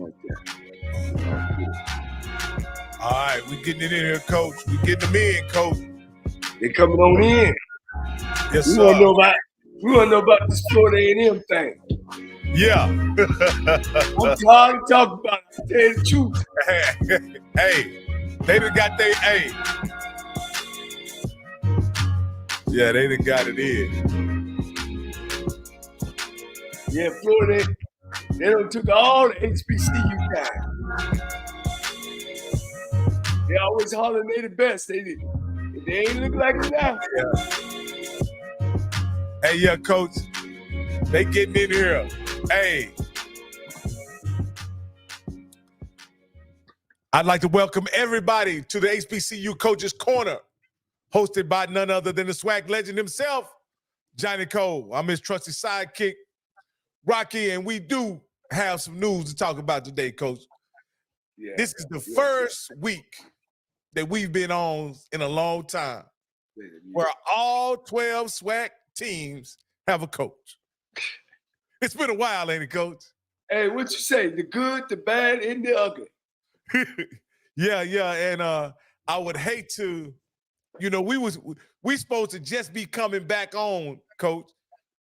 like that. All right, we getting it in here, Coach. We getting them in, Coach. They coming on in. Yes, we sir. want to know about this Florida A&M thing. Yeah. I'm tired of talking about it. Tell you the truth. Hey, they done got their A. Yeah, they done got it in. Yeah, Florida, they done took all the HBCU time. They always hollering they the best. They ain't look like it now. Yeah. Hey, yeah, Coach. They getting in here. Hey. I'd like to welcome everybody to the HBCU Coaches Corner, hosted by none other than the SWAC legend himself, Johnnie Cole. I'm his trusty sidekick, Rocky, and we do have some news to talk about today, Coach. Yeah, this is the first week that we've been on in a long time where all 12 SWAC teams have a coach. It's been a while, ain't it, Coach? Hey, what you say? The good, the bad, and the ugly. Yeah, and I would hate to, we supposed to just be coming back on, Coach,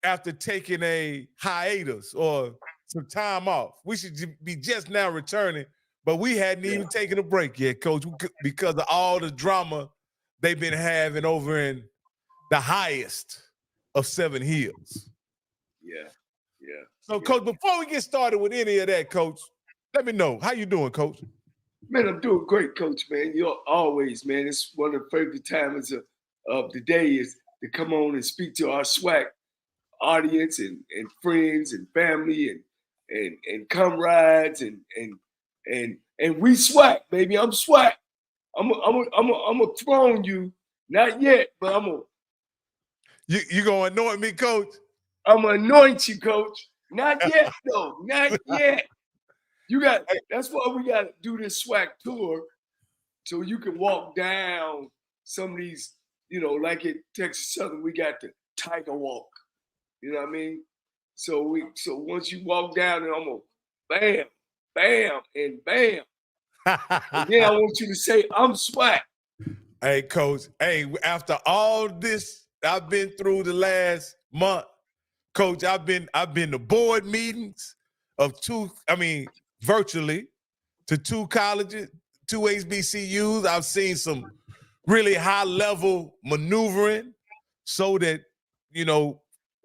after taking a hiatus or some time off. We should be just now returning, but we hadn't even taken a break yet, Coach, because of all the drama they've been having over in the highest of Seven Hills. Yeah. So, Coach, before we get started with any of that, Coach, let me know. How you doing, Coach? Man, I'm doing great, Coach, man. You're always, man. It's one of the favorite times of the day is to come on and speak to our SWAC audience and friends and family and comrades and we SWAC, baby. I'm SWAC. I'm a throne you. Not yet, but I'm a. You gonna anoint me, Coach? I'm gonna anoint you, Coach. Not yet, though. Not yet. That's why we got to do this SWAC tour, so you can walk down some of these, like at Texas Southern, we got the Tiger Walk. You know what I mean? So once you walk down, and I'm gonna bam, bam, and bam. And then I want you to say, I'm SWAC. Hey, Coach. Hey, after all this I've been through the last month, Coach, I've been to board meetings of virtually to 2 colleges, 2 HBCUs. I've seen some really high-level maneuvering so that,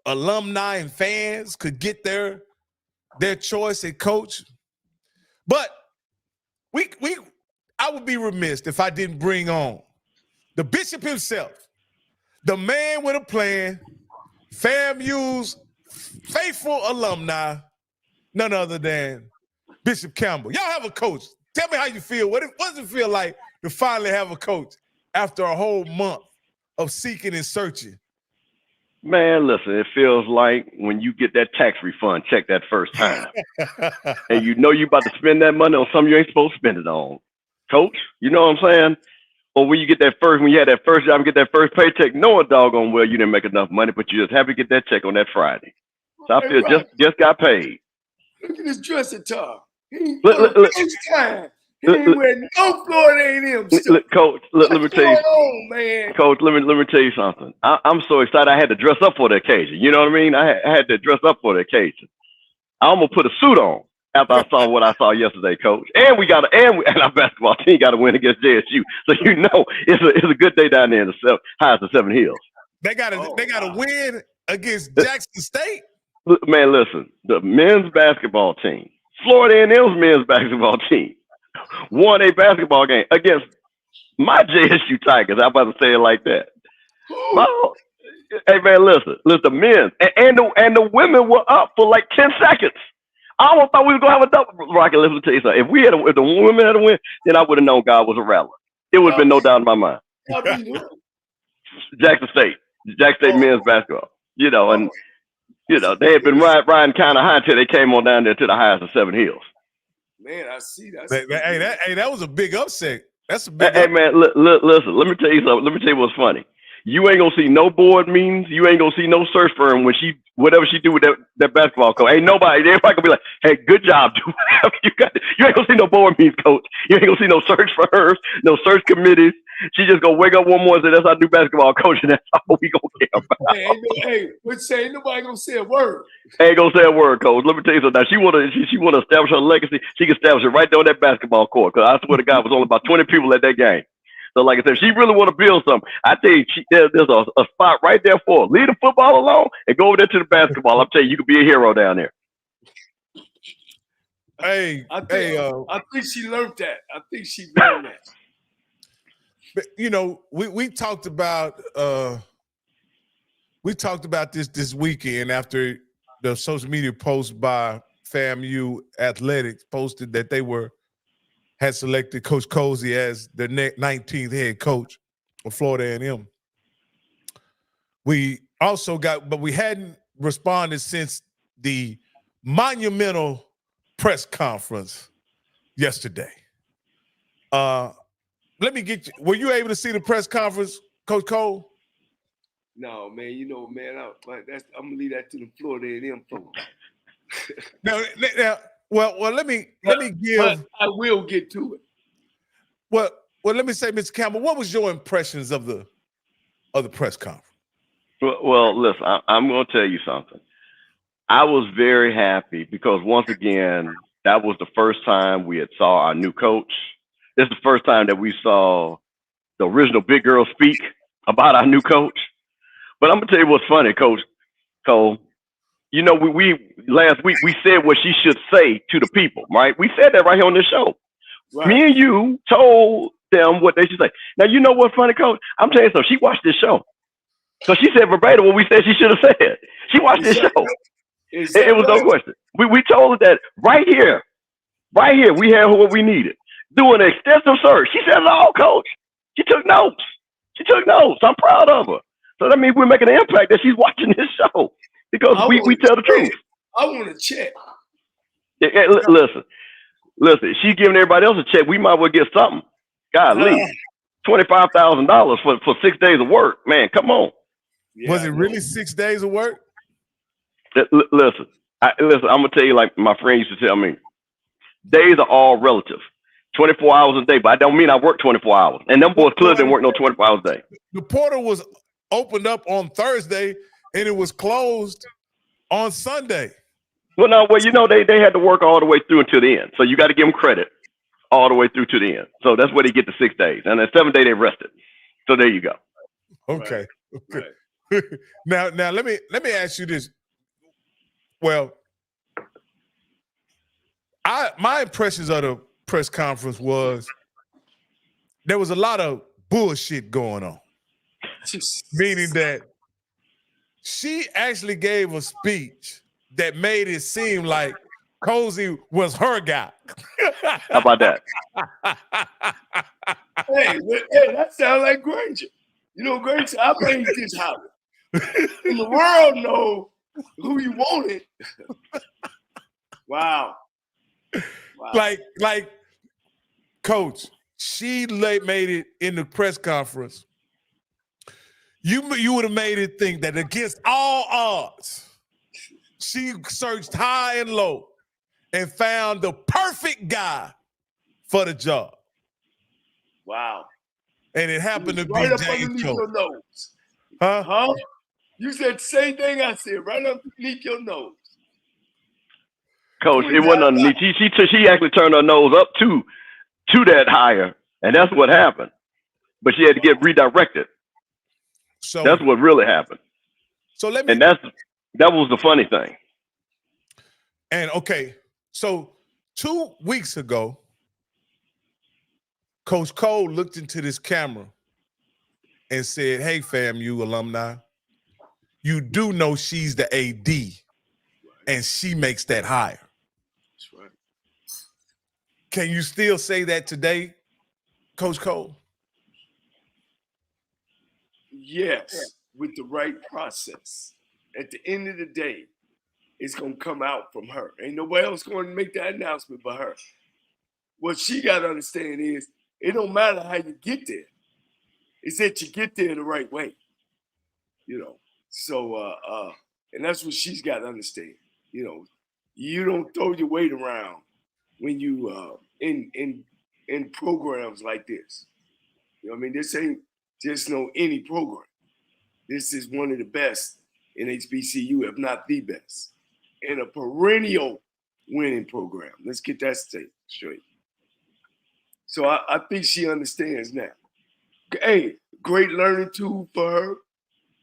alumni and fans could get their choice at coach. But I would be remiss if I didn't bring on the bishop himself, the man with a plan, FAMU's faithful alumni, none other than Bishop Campbell. Y'all have a coach. Tell me how you feel. What does it feel like to finally have a coach after a whole month of seeking and searching? Man, listen, it feels like when you get that tax refund check that first time. And you about to spend that money on something you ain't supposed to spend it on. Coach, you know what I'm saying? Or when you had that first job and get that first paycheck, knowing doggone well you didn't make enough money, but you just happy to get that check on that Friday. So I feel just got paid. Look at this dressing top. He ain't time. He ain't wearing no Florida A&M stuff. Coach, let me tell you. On, man? Coach, let me tell you something. I'm so excited I had to dress up for the occasion. You know what I mean? I had to dress up for the occasion. I'm gonna put a suit on after I saw what I saw yesterday, Coach. And our basketball team got to win against JSU. So it's a good day down there in the highest of Seven Hills. They got to win against Jackson State. Man, listen, the men's basketball team, Florida A&M's men's basketball team, won a basketball game against my JSU Tigers. I'm about to say it like that. Hey man, listen, the men and the women were up for like 10 seconds. I almost thought we were gonna have a double. Rocky, let me tell you something. If the women had a win, then I would have known God was a rattler. It would have been no doubt in my mind. Jackson State men's basketball. They had been riding kind of high until they came on down there to the highest of Seven Hills. Man, I see that. That was a big upset. That's a big upset. Man, listen, let me tell you something. Let me tell you what's funny. You ain't gonna see no board meetings. You ain't gonna see no search firm when whatever she do with that basketball coach. Ain't nobody. Everybody gonna be like, "Hey, good job, do whatever you got." You ain't gonna see no board meetings, coach. You ain't gonna see no search firms, no search committees. She just gonna wake up one morning and say, "That's our new basketball coach," and that's all we gonna care about. Ain't nobody gonna say a word. Ain't gonna say a word, coach. Let me tell you something. Now she wanna establish her legacy. She can establish it right there on that basketball court. Cause I swear to God, it was only about 20 people at that game. So, like I said, if she really want to build something, I tell you, there's a spot right there for her. Leave the football alone and go over there to the basketball. I'm telling you, you could be a hero down there. I think she learned that. I think she learned that. But, you know, we talked about this weekend after the social media post by FAMU Athletics posted that they had selected Coach COLZIE as the 19th head coach of Florida A&M. We also but we hadn't responded since the monumental press conference yesterday. Let me get you. Were you able to see the press conference, Coach Cole? No, man. You know, man. I'm gonna leave that to the Florida A&M folks. Now, well, let me give. But I will get to it. Well, let me say, Mr. Campbell, what was your impressions of the press conference? Well, listen, I'm going to tell you something. I was very happy because once again, that was the first time we had saw our new coach. This is the first time that we saw the original big girl speak about our new coach. But I'm gonna tell you what's funny, Coach Cole. You know, we last week we said what she should say to the people, right? We said that right here on this show. Right. Me and you told them what they should say. Now, you know what's funny, Coach? I'm telling you something. She watched this show. So she said verbatim what we said she should have said. She watched this show. It was no question. We told her that right here, we had what we needed. Doing an extensive search. She said it all, Coach. She took notes. I'm proud of her. So that means we're making an impact that she's watching this show because we tell the truth. I want to check. Yeah, listen. She's giving everybody else a check. We might well get something. Golly, $25,000 for 6 days of work. Man, come on. Yeah, was it really 6 days of work? Listen, I'm gonna tell you like my friend used to tell me. Days are all relative. 24 hours a day, but I don't mean I work 24 hours. And them boys clearly didn't work no 24 hours a day. The portal was opened up on Thursday and it was closed on Sunday. Well, you know, they had to work all the way through until the end. So you got to give them credit all the way through to the end. So that's where they get the 6 days. And then 7th day they rested. So there you go. Okay. Right. Now let me ask you this. Well, my impressions of the press conference was there was a lot of bullshit going on. Meaning that she actually gave a speech that made it seem like COLZIE was her guy. How about that? Hey, that sounds like Granger. You know, Granger, I made this happen. And the world know who you wanted. Wow. Like, Coach, she made it in the press conference. You would have made it think that against all odds, she searched high and low and found the perfect guy for the job. Wow. And it happened to right be up James underneath Coach. your nose. Huh? You said the same thing I said, right underneath your nose. Coach, it wasn't underneath. She actually turned her nose up to that hire, and that's what happened. But she had to get redirected. So that's what really happened. So that was the funny thing. And okay, so 2 weeks ago, Coach Cole looked into this camera and said, "Hey, FAMU alumni, you do know she's the AD, and she makes that hire." That's right. Can you still say that today, Coach Cole? Yes, with the right process. At the end of the day, it's going to come out from her. Ain't nobody else going to make that announcement but her. What she got to understand is it don't matter how you get there. It's that you get there the right way. you know. So and that's what she's got to understand. You know, you don't throw your weight around when you in programs like this. You know what I mean? This ain't just no any program. This is one of the best in HBCU, if not the best, and a perennial winning program. Let's get that straight. So I think she understands now. Hey, great learning tool for her.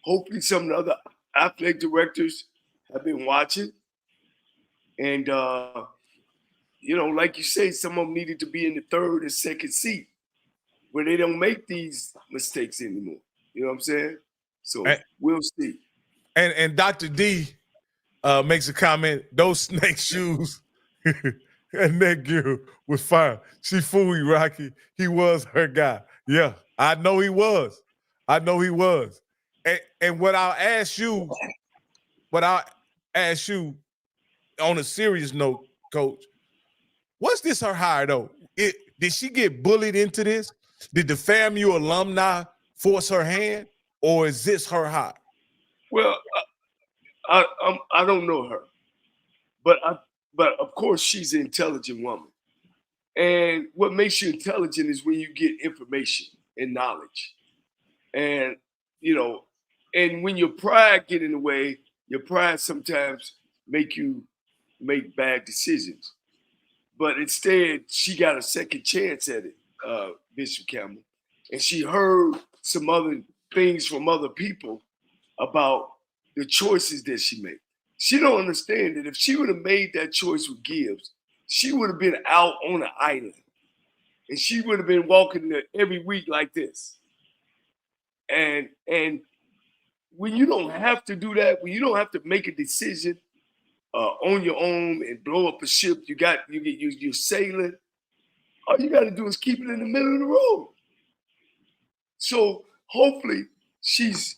Hopefully some of the other athletic directors have been watching. And, you know, like you say, some of them needed to be in the third and second seat where they don't make these mistakes anymore. You know what I'm saying? So we'll see. And Dr. D makes a comment, those snake shoes and that girl was fine. She fooled you, Rocky. He was her guy. Yeah, I know he was. I know he was. And what I'll ask you on a serious note, Coach, was this her hire though? Did she get bullied into this? Did the FAMU alumni force her hand, or is this her hire? Well, I don't know her, but of course she's an intelligent woman. And what makes you intelligent is when you get information and knowledge. And, you know, and when your pride get in the way, your pride sometimes make you make bad decisions. But instead, she got a second chance at it, Bishop Campbell. And she heard some other things from other people about the choices that she made. She don't understand that if she would have made that choice with Gibbs, she would have been out on an island. And she would have been walking there every week like this. And when you don't have to do that, when you don't have to make a decision on your own and blow up a ship, you're sailing. All you got to do is keep it in the middle of the road. So hopefully she's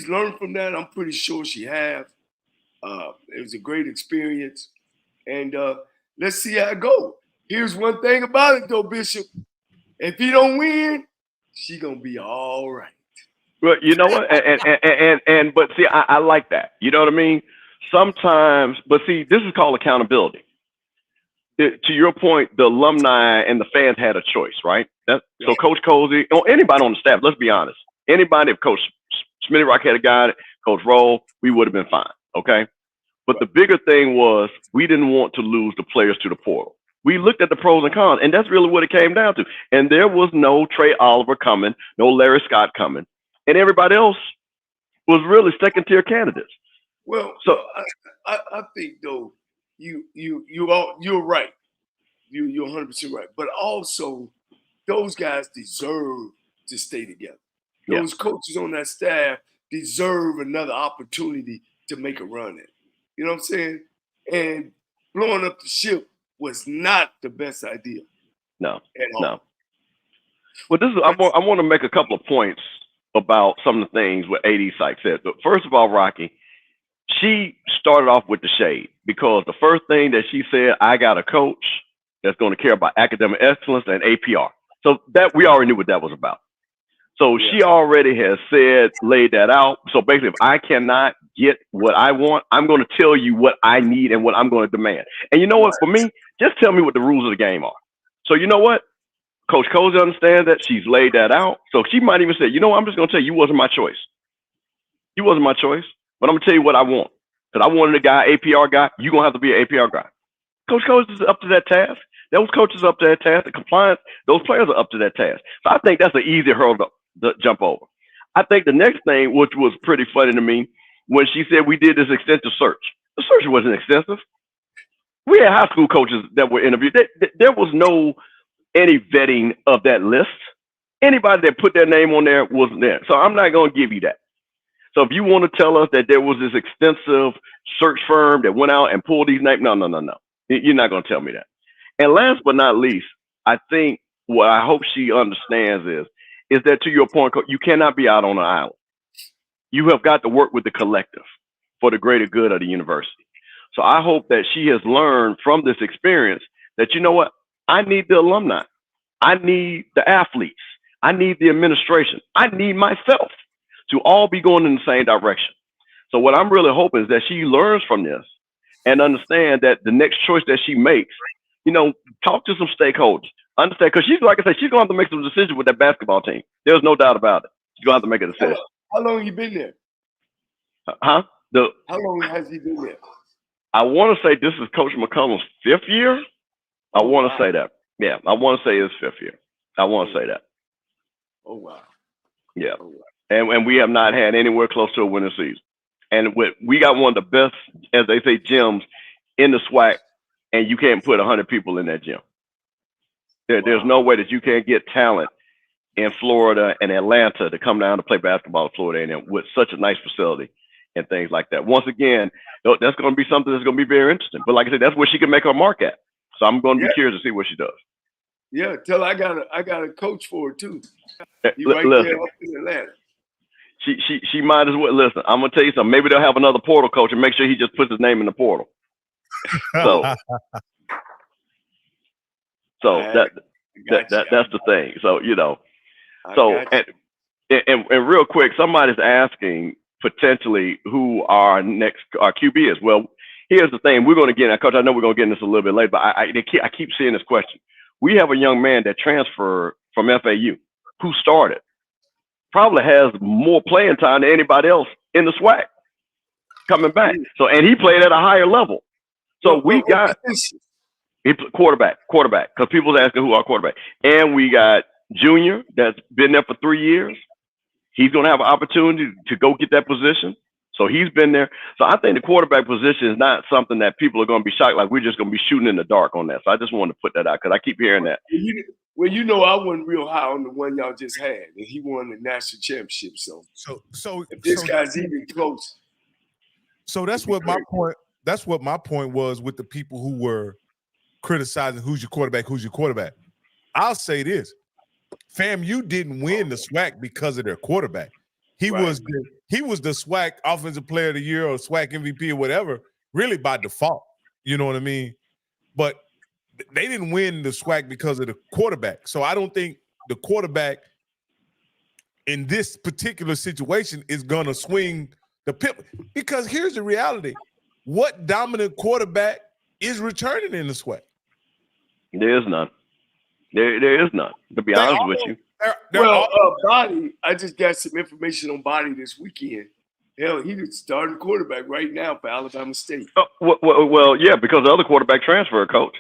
learned from that. I'm pretty sure she have. It was a great experience, and let's see how it goes. Here's one thing about it, though, Bishop. If he don't win, she gonna be all right. Well, you know what? But see, I like that. You know what I mean? Sometimes, but see, this is called accountability. To your point, the alumni and the fans had a choice, right? So Coach COLZIE, or anybody on the staff, let's be honest. Anybody, if Coach Smitty Rock had a guy, Coach Roll, we would have been fine, okay? But the bigger thing was we didn't want to lose the players to the portal. We looked at the pros and cons, and that's really what it came down to. And there was no Trey Oliver coming, no Larry Scott coming, and everybody else was really second-tier candidates. Well, so I think though you're right. You're 100% right. But also, those guys deserve to stay together. Those coaches on that staff deserve another opportunity to make a run at it. You know what I'm saying? And blowing up the ship was not the best idea. No. Well, I want to make a couple of points about some of the things what AD Sykes said. But first of all, Rocky, she started off with the shade because the first thing that she said, I got a coach that's going to care about academic excellence and APR. So that we already knew what that was about. So she already has laid that out. So basically, if I cannot get what I want, I'm going to tell you what I need and what I'm going to demand. And you know what? For me, just tell me what the rules of the game are. So you know what? Coach COLZIE understands that. She's laid that out. So she might even say, you know what? I'm just going to tell you, you wasn't my choice. You wasn't my choice. But I'm going to tell you what I want. Because I wanted a guy, APR guy. You're going to have to be an APR guy. Coach COLZIE is up to that task. Those coaches are up to that task. The compliance, those players are up to that task. So I think that's an easy hurdle to jump over. I think the next thing, which was pretty funny to me, when she said we did this extensive search. The search wasn't extensive. We had high school coaches that were interviewed. There was no any vetting of that list. Anybody that put their name on there wasn't there. So I'm not going to give you that. So if you want to tell us that there was this extensive search firm that went out and pulled these names, no. You're not going to tell me that. And last but not least, I think what I hope she understands is that, to your point, you cannot be out on an island. You have got to work with the collective for the greater good of the university. So I hope that she has learned from this experience that, you know what, I need the alumni. I need the athletes. I need the administration. I need myself. to all be going in the same direction. So what I'm really hoping is that she learns from this and understand that the next choice that she makes, talk to some stakeholders, understand, because she's, like I said, she's going to have to make some decisions with that basketball team. There's no doubt about it. She's going to have to make a decision. How long you been there? Huh? How long has he been there? I want to say this is Coach McCollum's 5th year. I want to say that. Yeah, I want to say it's 5th year. I want to say that. Oh, wow. Yeah. Oh, wow. And we have not had anywhere close to a winning season. And we got one of the best, as they say, gyms in the SWAC, and you can't put 100 people in that gym. There's no way that you can't get talent in Florida and Atlanta to come down to play basketball in Florida A&M with such a nice facility and things like that. Once again, that's going to be something that's going to be very interesting. But like I said, that's where she can make her mark at. So I'm going to be curious to see what she does. Yeah, tell her I got a coach for her too. You Listen, there up in Atlanta. She might as well listen. I'm gonna tell you something. Maybe they'll have another portal coach and make sure he just puts his name in the portal. So that's the thing. So and real quick, somebody's asking potentially who our QB is. Well, here's the thing. We're going to get, Coach, I know we're going to get in this a little bit later, but I keep seeing this question. We have a young man that transferred from FAU who started, probably has more playing time than anybody else in the SWAC coming back. So, and he played at a higher level. So we got quarterback, because people's asking who our quarterback. And we got Junior that's been there for 3 years. He's going to have an opportunity to go get that position. So he's been there. So I think the quarterback position is not something that people are going to be shocked, like we're just going to be shooting in the dark on that. So I just wanted to put that out because I keep hearing that. Well, I wasn't real high on the one y'all just had, and he won the national championship. So if this guy's even close. So that's what my point. That's what my point was with the people who were criticizing who's your quarterback. I'll say this: FAMU didn't win the SWAC because of their quarterback. He was the SWAC Offensive Player of the Year or SWAC MVP or whatever, really by default. You know what I mean? But they didn't win the SWAC because of the quarterback. So I don't think the quarterback in this particular situation is going to swing the pip. Because here's the reality. What dominant quarterback is returning in the SWAC? There is none. There is none, to be honest with you. Body, I just got some information on Body this weekend. Hell, he's starting quarterback right now for Alabama State. Well, yeah, because the other quarterback transferred, Coach.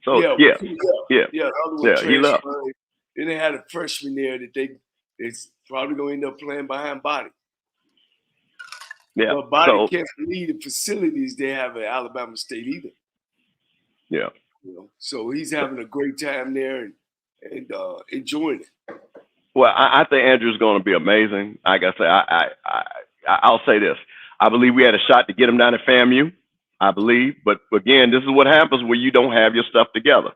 So yeah, the other one he left. Then they had a freshman there that it's probably going to end up playing behind Body. Yeah, but Body can't believe the facilities they have at Alabama State either. Yeah, so he's having a great time there and enjoying it. Well, I think Andrew's going to be amazing. Like I say, I'll say this: I believe we had a shot to get him down at FAMU. I believe, but again, this is what happens when you don't have your stuff together.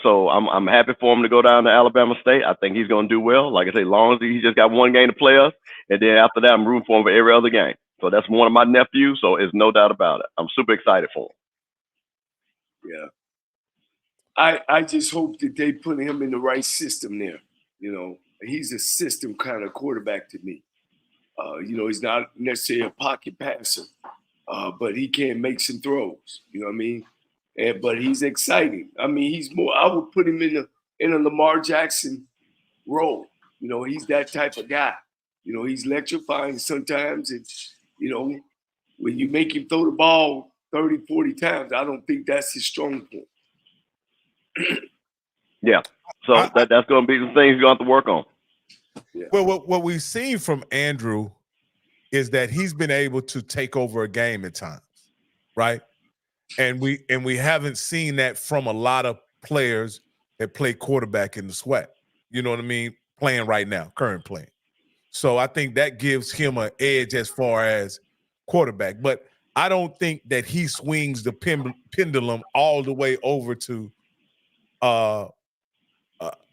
So I'm happy for him to go down to Alabama State. I think he's going to do well. Like I say, as long as he just got one game to play us, and then after that, I'm rooting for him for every other game. So that's one of my nephews. So there's no doubt about it. I'm super excited for him. Yeah. I just hope that they put him in the right system there. He's a system kind of quarterback to me. He's not necessarily a pocket passer, but he can make some throws. You know what I mean? But he's exciting. I mean, he's more. I would put him in a Lamar Jackson role. He's that type of guy. He's electrifying sometimes. It's when you make him throw the ball 30, 40 times, I don't think that's his strong point. Yeah. So that's going to be the things you're going to have to work on. Yeah. Well, what we've seen from Andrew is that he's been able to take over a game at times, right? And we haven't seen that from a lot of players that play quarterback in the SWAC. You know what I mean? Playing right now, current playing. So I think that gives him an edge as far as quarterback. But I don't think that he swings the pendulum all the way over to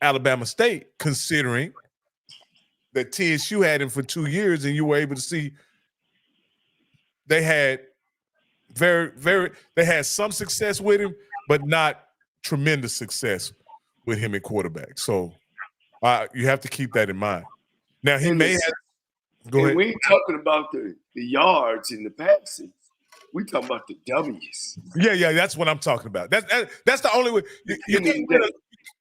Alabama State, considering that TSU had him for 2 years, and you were able to see they had they had some success with him, but not tremendous success with him at quarterback. So you have to keep that in mind. Now he may have Go ahead. We ain't talking about the yards and the passes. We talking about the W's. Yeah, that's what I'm talking about. That's the only way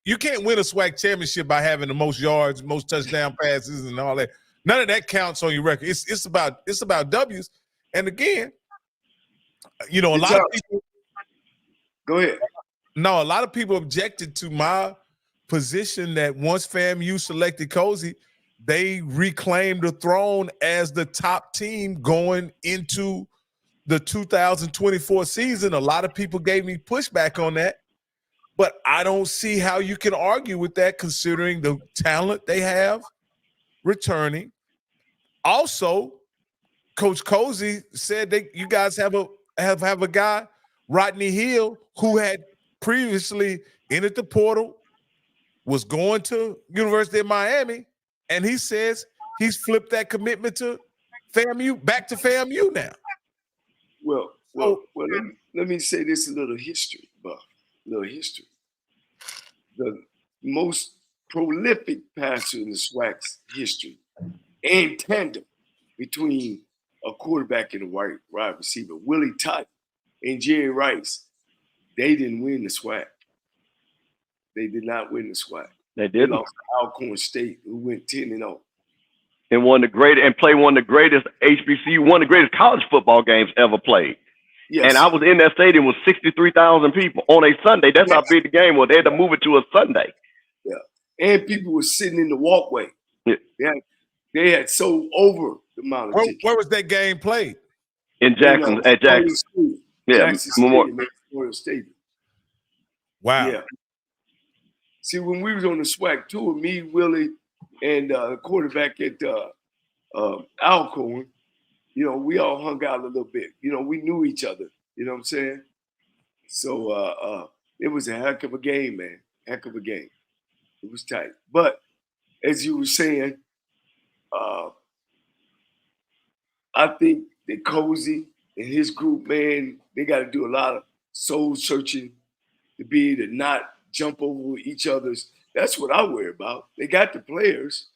you can't win a SWAC championship by having the most yards, most touchdown passes, and all that. None of that counts on your record. It's about W's. And again, you know, a lot of people. Go ahead. No, a lot of people objected to my position that once FAMU selected COLZIE, they reclaimed the throne as the top team going into the 2024 season. A lot of people gave me pushback on that, but I don't see how you can argue with that considering the talent they have returning. Also, Coach COLZIE said that you guys have a guy, Rodney Hill, who had previously entered the portal, was going to University of Miami, and he says he's flipped that commitment to FAMU, back to FAMU now. Well, let me say this: a little history, Buff. Little history. The most prolific passer in the SWAC's history, and tandem between a quarterback and a wide receiver, Willie Totten and Jerry Rice, they didn't win the SWAC. They did not win the SWAC. They didn't. They lost to Alcorn State, who went 10-0. And played one of the greatest HBCU, one of the greatest college football games ever played. Yes. And I was in that stadium with 63,000 people on a Sunday. That's how big the game was. They had to move it to a Sunday. Yeah. And people were sitting in the walkway. Yeah. They had sold over the amount of tickets. Where was that game played? In Jackson, at Jackson. Yeah, Jackson Memorial Stadium. Wow. Yeah. See, when we was on the SWAC tour, me, Willie, and the quarterback at Alcorn, you know, we all hung out a little bit. You know, we knew each other. You know what I'm saying? So it was a heck of a game, man. Heck of a game. It was tight. But as you were saying, I think that COLZIE and his group, man, they got to do a lot of soul searching to be able to not jump over each other's. That's what I worry about. They got the players,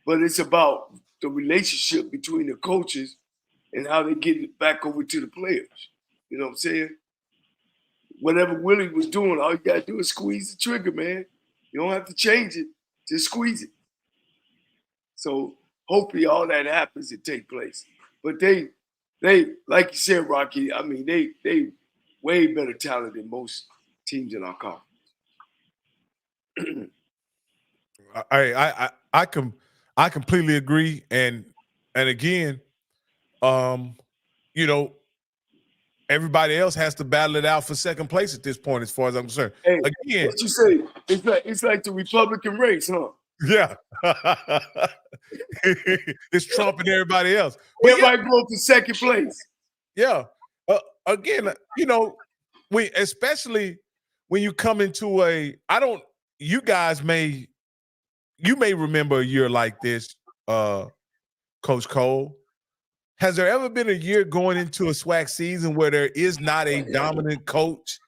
but it's about the relationship between the coaches and how they get it back over to the players. You know what I'm saying? Whatever Willie was doing, all you got to do is squeeze the trigger, man. You don't have to change it. Just squeeze it. So hopefully all that happens and take place. But they, like you said, Rocky, I mean, they way better talent than most teams in our conference. I completely agree, and again, you know, everybody else has to battle it out for second place at this point, as far as I'm concerned. Hey, again, what you say? It's like the Republican race, huh? Yeah, it's Trump and everybody else. But everybody go for second place. Yeah, again, you know, especially when you come into you may remember a year like this, Coach Cole. Has there ever been a year going into a SWAC season where there is not a dominant coach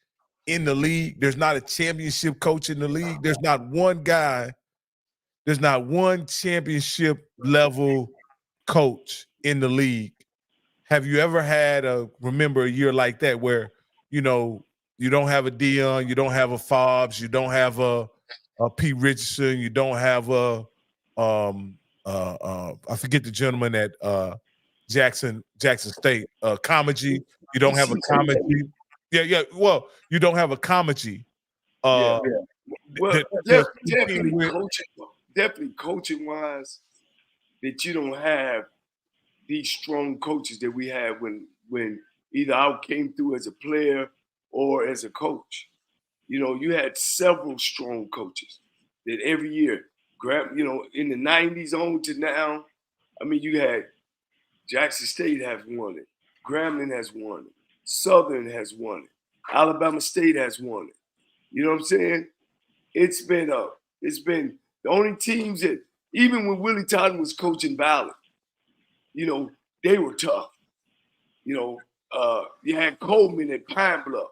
in the league? There's not a championship coach in the league. There's not one guy. There's not one championship level coach in the league. Have you ever remember a year like that where, you know, you don't have a Dion, you don't have a Fobbs, you don't have a Pete Richardson, you don't have I forget the gentleman at Jackson State, Comagy. You don't have a Comagy. Yeah. Well, you don't have a Comagy. Well, definitely coaching wise, that you don't have these strong coaches that we had when either I came through as a player or as a coach. You know, you had several strong coaches that every year, you know, in the 90s on to now, I mean, you had Jackson State has won it. Grambling has won it. Southern has won it. Alabama State has won it. You know what I'm saying? It's been the only teams that, even when Willie Totten was coaching Ballard, you know, they were tough. You know, you had Coleman at Pine Bluff.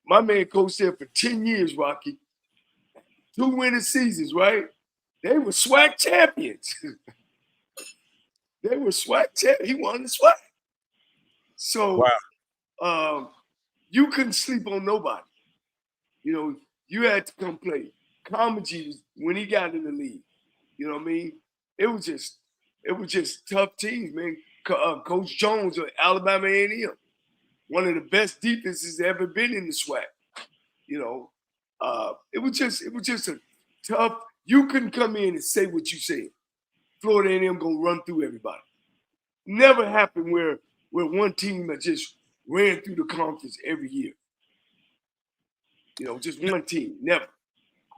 My man coached there for 10 years, Rocky. 2 winning seasons, right? They were SWAC champions. They were SWAC champ. He won the SWAC. So you couldn't sleep on nobody. You know, you had to come play. Comegy, when he got in the league, you know what I mean? It was just tough teams, man. Coach Jones of Alabama A&M, one of the best defenses ever been in the SWAC. You know, it was just a tough. You couldn't come in and say what you said. Florida A&M gonna run through everybody. Never happened where one team that just ran through the conference every year. You know, just one team. Never.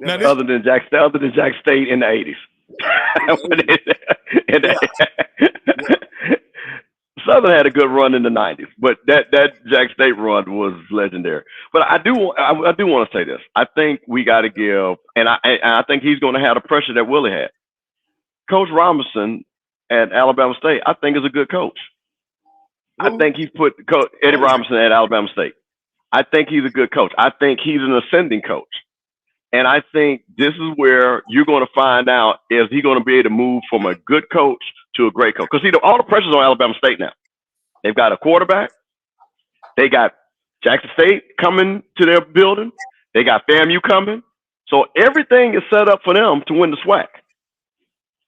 Other than Jack State in the 80s. Southern had a good run in the 90s, but that Jack State run was legendary. But I do want to say this. I think we got to give, and I think he's going to have the pressure that Willie had. Coach Robinson at Alabama State, I think, is a good coach. I think he's put Eddie Robinson at Alabama State. I think he's a good coach. I think he's an ascending coach. And I think this is where you're going to find out, is he going to be able to move from a good coach to a great coach? Because, all the pressure's on Alabama State now. They've got a quarterback. They got Jackson State coming to their building. They got FAMU coming. So everything is set up for them to win the SWAC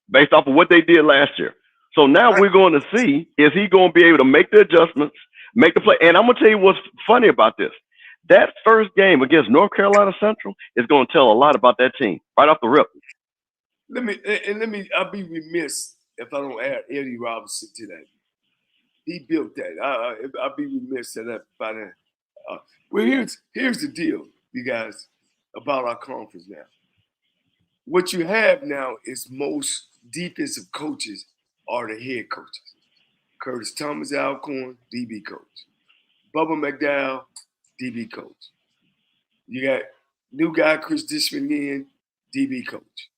based off of what they did last year. So now we're going to see, is he going to be able to make the adjustments, make the play? And I'm going to tell you what's funny about this. That first game against North Carolina Central is going to tell a lot about that team right off the rip. I'll be remiss if I don't add Eddie Robinson to that. He built that. I'll be remiss about that. Well, here's the deal, you guys, about our conference now. What you have now is most defensive coaches are the head coaches. Curtis Thomas Alcorn, DB coach. Bubba McDowell, DB coach. You got new guy Chris Dishman in, DB coach.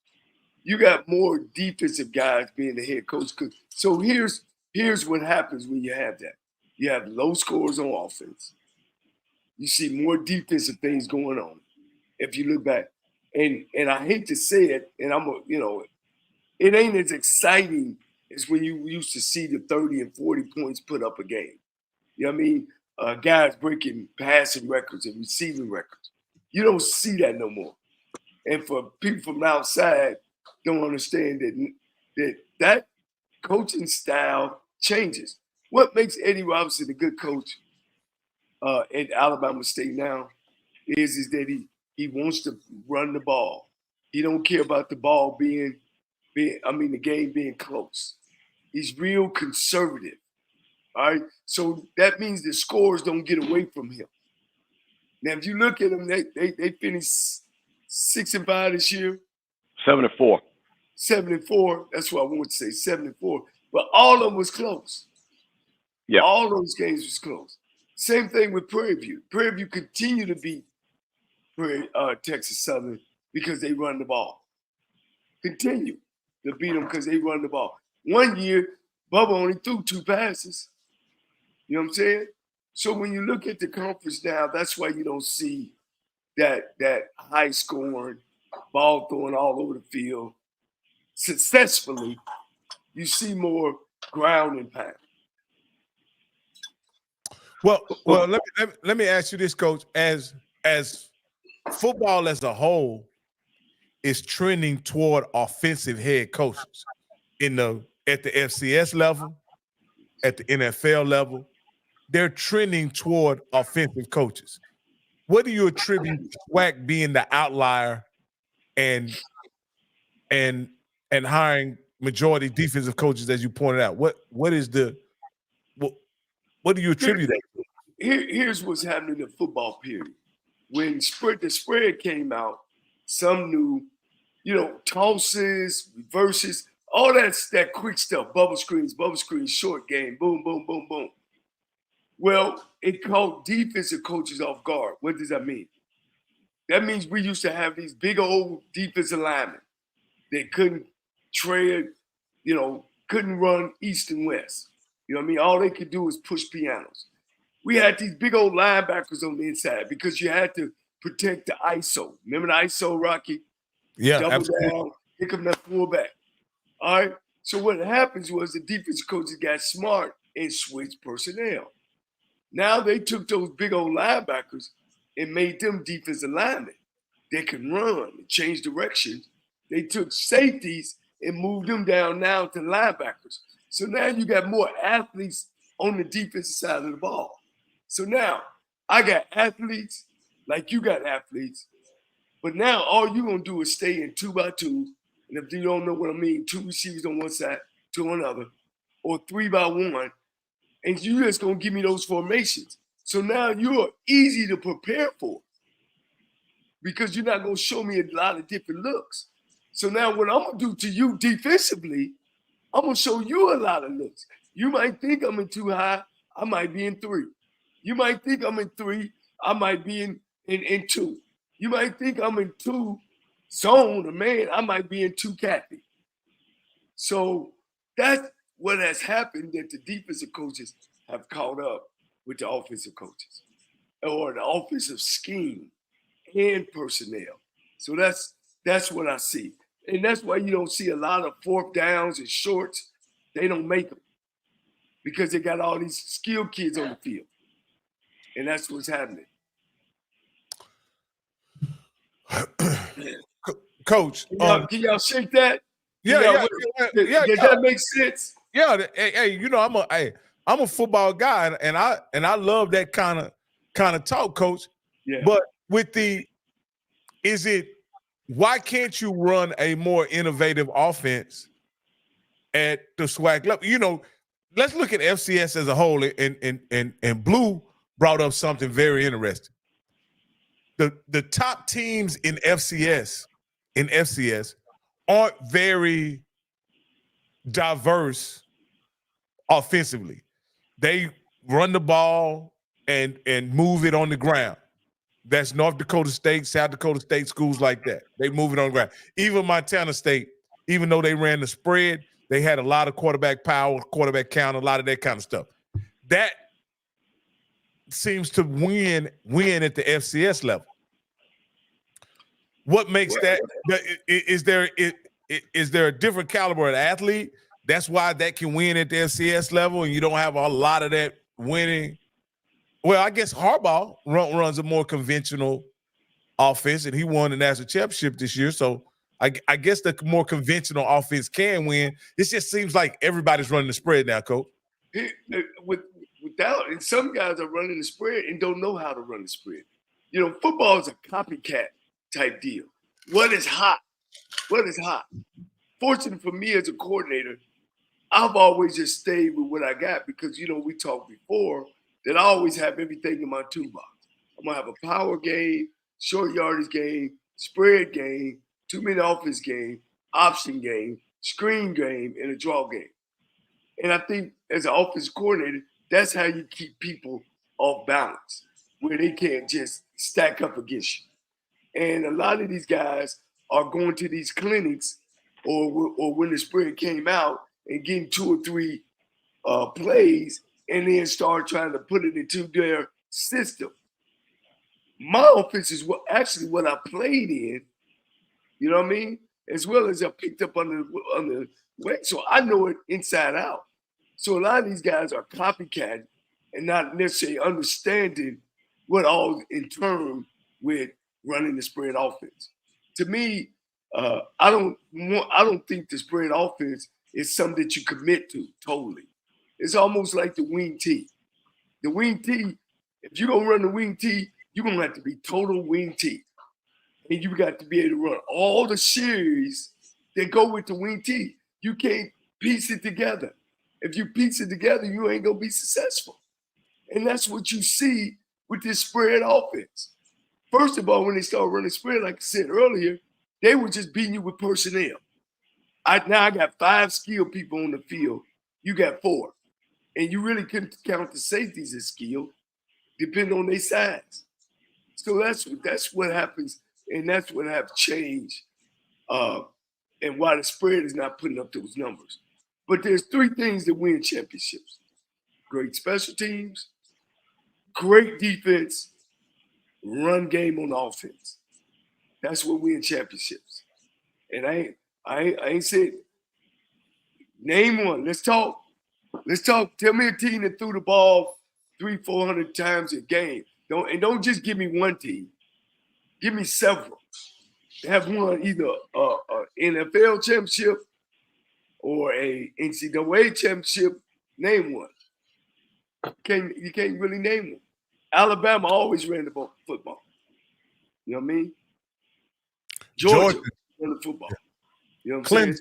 You got more defensive guys being the head coach. So here's what happens when you have that. You have low scores on offense. You see more defensive things going on. If you look back, and I hate to say it, and it ain't as exciting as when you used to see the 30 and 40 points put up a game. You know what I mean? Guys breaking passing records and receiving records. You don't see that no more. And for people from outside, don't understand that coaching style changes. What makes Eddie Robinson a good coach at Alabama State now is that he wants to run the ball. He don't care about the ball the game being close. He's real conservative. All right, so that means the scores don't get away from him. Now, if you look at them, they finished 6-5 this year. 7-4. 7-4. That's what I want to say, 7-4. But all of them was close. Yeah, all those games was close. Same thing with Prairie View. Prairie View continue to beat Texas Southern because they run the ball. Continue to beat them because they run the ball. One year, Bubba only threw 2 passes. You know what I'm saying? So when you look at the conference now, that's why you don't see that high scoring, ball throwing all over the field successfully. You see more ground and pound. Well, let me ask you this, Coach. As football as a whole is trending toward offensive head coaches at the FCS level, at the NFL level, they're trending toward offensive coaches. What do you attribute SWAC being the outlier and hiring majority defensive coaches, as you pointed out? What do you attribute that to? Here's what's happening in the football period. When the spread came out, some knew, tosses, reverses, all that quick stuff, bubble screens, short game, boom, boom, boom, boom. Well, it caught defensive coaches off guard. What does that mean? That means we used to have these big old defensive linemen. They couldn't tread, couldn't run east and west. You know what I mean? All they could do was push pianos. We had these big old linebackers on the inside because you had to protect the ISO. Remember the ISO, Rocky? Yeah, double absolutely. Down, pick up that fullback. All right. So what happens was the defensive coaches got smart and switched personnel. Now they took those big old linebackers and made them defensive linemen. They can run and change directions. They took safeties and moved them down now to linebackers. So now you got more athletes on the defensive side of the ball. So now I got athletes like you got athletes, but now all you're going to do is stay in 2x2. And if you don't know what I mean, 2 receivers on one side, 2 on the other, or 3x1, and you're just going to give me those formations. So now you're easy to prepare for because you're not going to show me a lot of different looks. So now what I'm going to do to you defensively, I'm going to show you a lot of looks. You might think I'm in 2 high, I might be in 3. You might think I'm in 3, I might be in 2. You might think I'm in 2 zone, or man, I might be in 2 cappy. So that's what has happened, that the defensive coaches have caught up with the offensive coaches or the offensive scheme and personnel. So that's what I see. And that's why you don't see a lot of 4th downs and shorts. They don't make them because they got all these skilled kids on the field. And that's what's happening. Coach, can y'all shake that? Yeah. Does that make sense? Yeah. Hey, you know, I'm a football guy, and I love that kind of talk, Coach. Yeah. But why can't you run a more innovative offense at the SWAC level? You know, let's look at FCS as a whole, and Blue brought up something very interesting. The top teams in FCS aren't very diverse offensively. They run the ball and move it on the ground. That's North Dakota State, South Dakota State, schools like that. They move it on the ground. Even Montana State, even though they ran the spread, they had a lot of quarterback power, quarterback count, a lot of that kind of stuff. That seems to win at the FCS level. What makes that? Is there a different caliber of athlete? That's why that can win at the FCS level, and you don't have a lot of that winning. Well, I guess Harbaugh runs a more conventional offense, and he won the national championship this year. So I guess the more conventional offense can win. It just seems like everybody's running the spread now, Coach. Without, and some guys are running the spread and don't know how to run the spread. You know, football is a copycat type deal. What is hot? Fortunately for me as a coordinator, I've always just stayed with what I got because, you know, we talked before that I always have everything in my toolbox. I'm going to have a power game, short yardage game, spread game, 2-minute offense game, option game, screen game, and a draw game. And I think as an offensive coordinator, that's how you keep people off balance, where they can't just stack up against you. And a lot of these guys are going to these clinics or when the spread came out and getting 2 or 3 plays and then start trying to put it into their system. My offense is what I played in, you know what I mean? As well as I picked up on the way. So I know it inside out. So a lot of these guys are copycat and not necessarily understanding what all in terms with running the spread offense. To me, I don't think the spread offense is something that you commit to totally. It's almost like the wing T. The wing T, if you're gonna run the wing T, you're gonna have to be total wing T. And you got to be able to run all the series that go with the wing T. You can't piece it together. If you piece it together, you ain't gonna be successful. And that's what you see with this spread offense. First of all, when they start running spread, like I said earlier, they were just beating you with personnel. Now I got 5 skilled people on the field. You got 4. And you really couldn't count the safeties as skilled, depending on their size. So that's what happens, and that's what have changed, and why the spread is not putting up those numbers. But there's 3 things that win championships: great special teams, great defense, run game on offense. That's what win championships. And I ain't said Name one. Let's talk. Tell me a team that threw the ball 300-400 times a game. Don't just give me one team. Give me several. They have won either a NFL championship or a NCAA championship. Name one. You can't really name one. Alabama always ran the football. You know what I mean? Georgia ran the football. You know what I'm saying?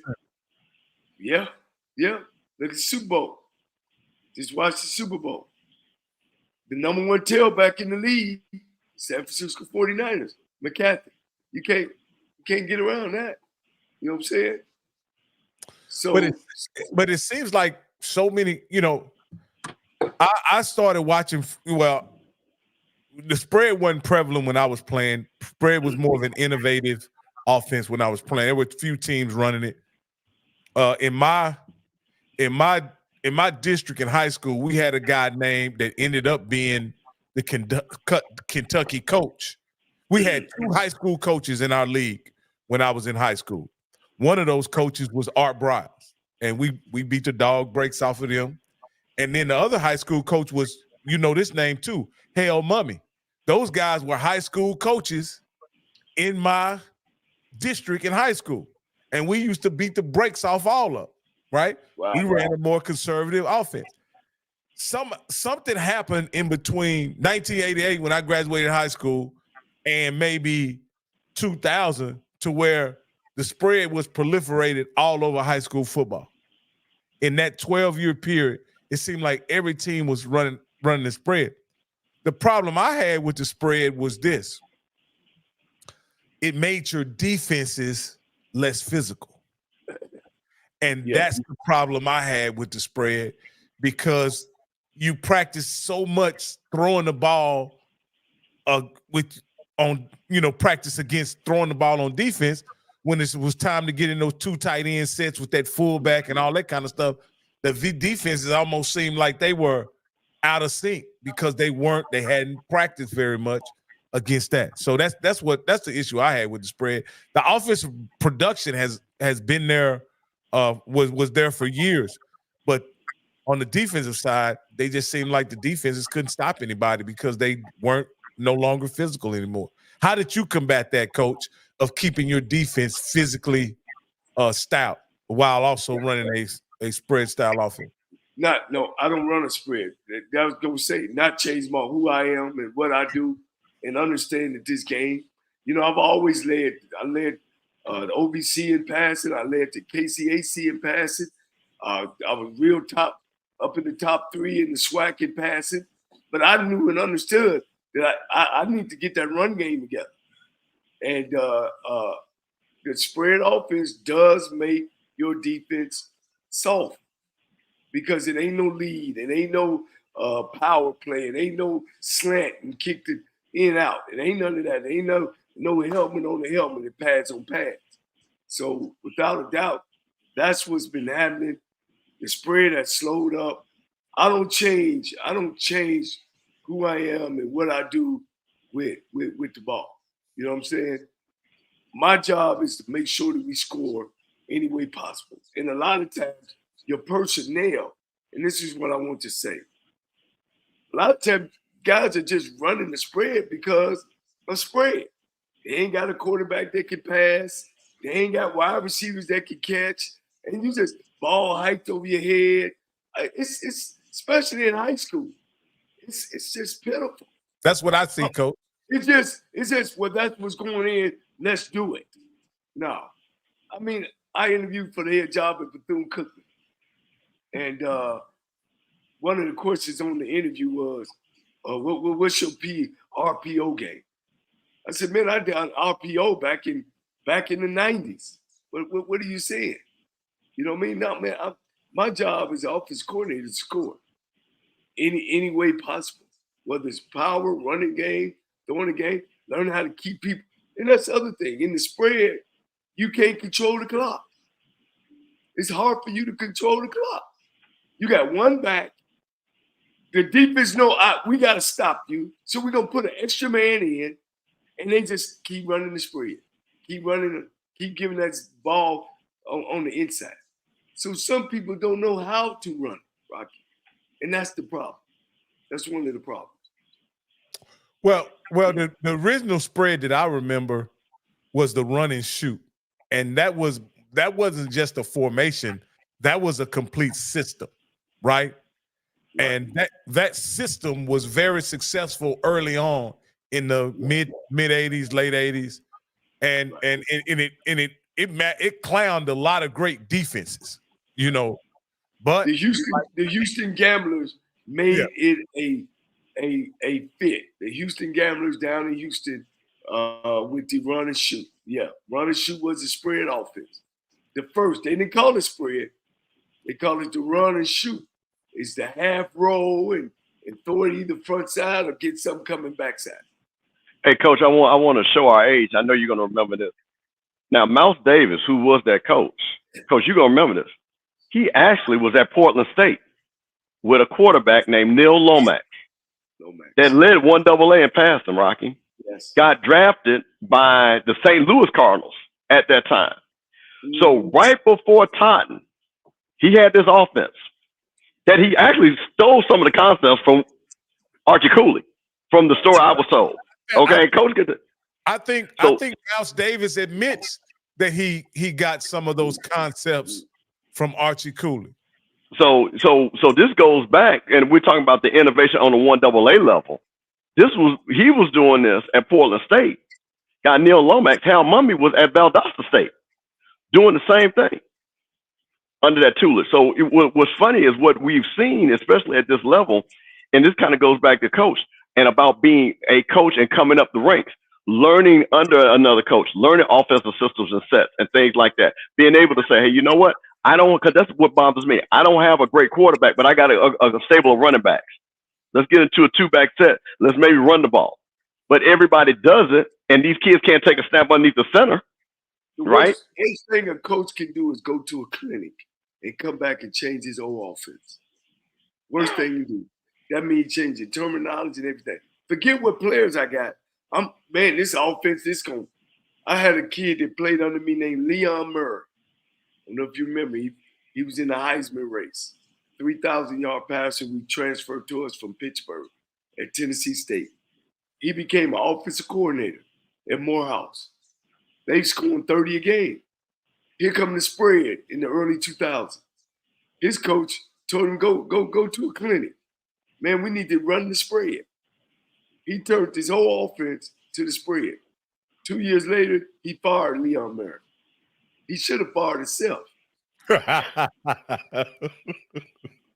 Yeah. Look at the Super Bowl. Just watch the Super Bowl. The number one tailback in the league, San Francisco 49ers, McCaffrey. You can't get around that. You know what I'm saying? So, but it seems like so many, I started watching, well, the spread wasn't prevalent when I was playing. Spread was more of an innovative offense when I was playing. There were a few teams running it. In my district in high school, we had a guy named that ended up being the Kentucky coach. We had 2 high school coaches in our league when I was in high school. One of those coaches was Art Bryles, and we beat the dog breaks off of them. And then the other high school coach was, this name too, Hale Mummy. Those guys were high school coaches in my district in high school. And we used to beat the brakes off all of them, right? Wow, we ran a more conservative offense. Something happened in between 1988 when I graduated high school and maybe 2000 to where the spread was proliferated all over high school football. In that 12-year period, it seemed like every team was running the spread. The problem I had with the spread was this. It made your defenses less physical. And that's the problem I had with the spread, because you practice so much throwing the ball practice against throwing the ball on defense. When it was time to get in those 2 tight end sets with that fullback and all that kind of stuff, the defenses almost seemed like they were out of sync because they hadn't practiced very much against that. So that's the issue I had with the spread. The offensive production has been there, was there for years, but on the defensive side, they just seemed like the defenses couldn't stop anybody because they weren't no longer physical anymore. How did you combat that, Coach, of keeping your defense physically stout while also running a spread style offense? No, I don't run a spread. That was going to say, not change who I am and what I do, and understand that this game, I've always led. I led the OVC in passing. I led the KCAC in passing. I was real up in the top 3 in the SWAC in passing. But I knew and understood that I need to get that run game together. And the spread offense does make your defense soft, because it ain't no lead, it ain't no power play, it ain't no slant and kick it in and out. It ain't none of that. It ain't no helmet on the helmet and pads on pads. So without a doubt, that's what's been happening. The spread has slowed up. I don't change who I am and what I do with the ball. You know what I'm saying? My job is to make sure that we score any way possible. And a lot of times, your personnel, and this is what I want to say, a lot of times guys are just running the spread because of spread. They ain't got a quarterback that can pass. They ain't got wide receivers that can catch. And you just ball hiked over your head. It's especially in high school. It's just pitiful. That's what I see, Coach. It's just well, that's what's going in. Let's do it. No. I mean, I interviewed for the head job at Bethune-Cookman. And one of the questions on the interview was, what's your RPO game? I said, man, I did an RPO back in the 90s. What are you saying? You know what I mean? No, man, my job as an offense coordinator to score any way possible, whether it's power, running game, throwing the game, learn how to keep people. And that's the other thing. In the spread, you can't control the clock. It's hard for you to control the clock. You got one back. The defense we got to stop you. So we're going to put an extra man in, and they just keep running the spread. Keep running, keep giving that ball on the inside. So some people don't know how to run, Rocky. And that's the problem. That's one of the problems. Well, the original spread that I remember was the run and shoot. And that wasn't just a formation, that was a complete system, right? And that system was very successful early on in the mid 80s, late 80s. And it clowned a lot of great defenses, you know. But the Houston Gamblers made it a fit. The Houston Gamblers down in Houston with the run and shoot. Yeah, run and shoot was the spread offense. The first, they didn't call it spread. They call it the run and shoot. It's the half roll and throw it either front side or get something coming backside. Hey, Coach, I want to show our age. I know you're going to remember this. Now, Mouse Davis, who was that coach, you're going to remember this. He actually was at Portland State with a quarterback named Neil Lomax that led 1AA and passed him, Rocky. Yes. Got drafted by the St. Louis Cardinals at that time. So right before Totten, he had this offense that he actually stole some of the concepts from Archie Cooley, from the story I was told. Okay, Coach, get it. I think Mouse Davis admits that he got some of those concepts from Archie Cooley. So this goes back, and we're talking about the innovation on the 1AA level. He was doing this at Portland State. Got Neil Lomax. Hal Mummy was at Valdosta State doing the same thing under that tutelage. So what's funny is what we've seen, especially at this level, and this kind of goes back to coach and about being a coach and coming up the ranks, learning under another coach, learning offensive systems and sets and things like that. Being able to say, hey, you know what? Because that's what bothers me. I don't have a great quarterback, but I got a stable of running backs. Let's get into a two-back set. Let's maybe run the ball. But everybody does it, and these kids can't take a snap underneath the center, right? The worst thing a coach can do is go to a clinic and come back and change his whole offense. Worst thing you do. That means changing terminology and everything. Forget what players I got. This offense, I had a kid that played under me named Leon Murray. I don't know if you remember. He was in the Heisman race. 3,000-yard passer. We transferred to us from Pittsburgh at Tennessee State. He became an offensive coordinator at Morehouse. They scoring 30 a game. Here come the spread in the early 2000s. His coach told him, go to a clinic. Man, we need to run the spread. He turned his whole offense to the spread. 2 years later, he fired Leon Murray. He should have fired himself.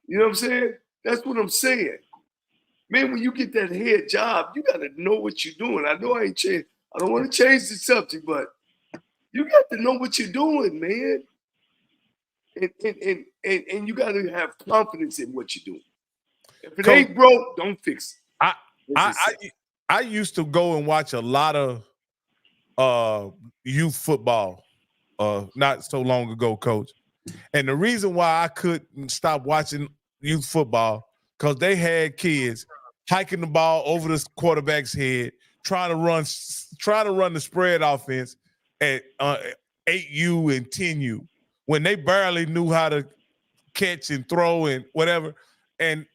You know what I'm saying? That's what I'm saying. Man, when you get that head job, you got to know what you're doing. I know I ain't changed. I don't want to change the subject, but you got to know what you're doing, man. And you got to have confidence in what you're doing. If it ain't broke, don't fix it. I used to go and watch a lot of youth football not so long ago, Coach. And the reason why I couldn't stop watching youth football, because they had kids hiking the ball over the quarterback's head, trying to run the spread offense at 8U and 10U when they barely knew how to catch and throw and whatever. And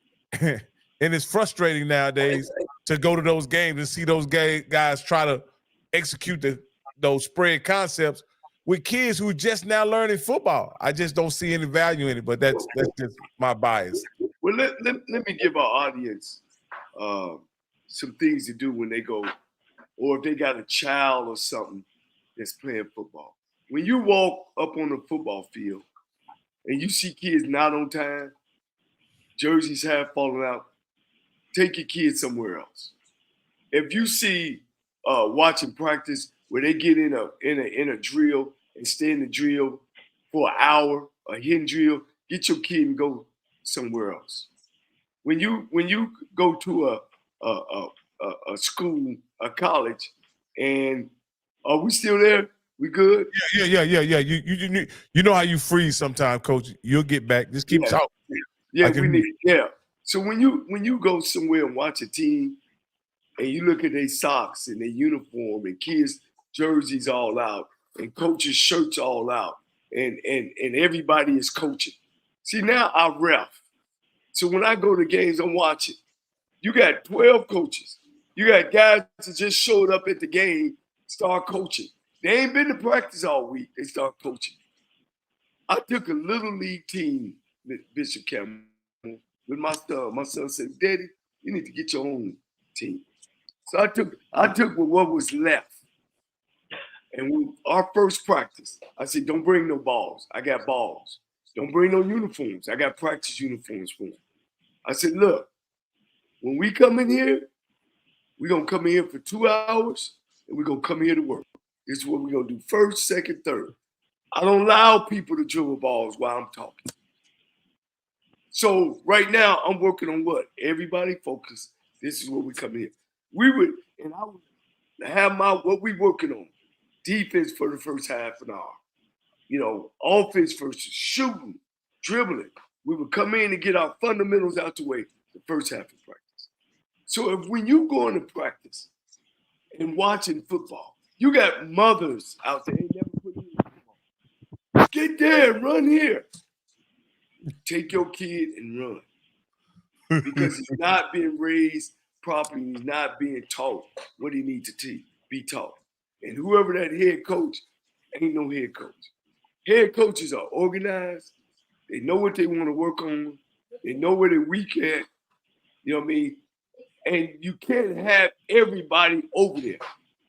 it's frustrating nowadays to go to those games and see those guys try to execute those spread concepts with kids who are just now learning football. I just don't see any value in it, but that's just my bias. Well, let me give our audience some things to do when they go, or if they got a child or something that's playing football. When you walk up on the football field and you see kids not on time, jerseys half falling out, take your kids somewhere else. If you see watching practice where they get in a drill and stay in the drill for an hour, a hidden drill, get your kid and go somewhere else. When you go to a school, a college, and are we still there? We good? Yeah. You know how you freeze sometimes, Coach. You'll get back. Just keep talking. Yeah, So when you go somewhere and watch a team, and you look at their socks and their uniform and kids' jerseys all out and coaches' shirts all out, and everybody is coaching. See, now I ref. So when I go to games, I'm watching. You got 12 coaches. You got guys that just showed up at the game, start coaching. They ain't been to practice all week. They start coaching. I took a little league team, Bishop Campbell, with my son. My son said, "Daddy, you need to get your own team." So I took what was left. And our first practice, I said, "Don't bring no balls. I got balls. Don't bring no uniforms. I got practice uniforms for them." I said, "Look, when we come in here, we're going to come in here for 2 hours, and we're going to come here to work. This is what we're going to do first, second, third. I don't allow people to dribble balls while I'm talking." So right now, I'm working on what? Everybody focus. This is what we come here. I would have what we working on. Defense for the first half an hour. Offense first, shooting, dribbling. We would come in and get our fundamentals out the way the first half of practice. So when you go into practice and watching football, you got mothers out there who never put in football. Get there, run here. Take your kid and run. Because he's not being raised properly. He's not being taught what he needs to be taught. And whoever that head coach, ain't no head coach. Head coaches are organized. They know what they want to work on. They know where they're weak at. You know what I mean? And you can't have everybody over there.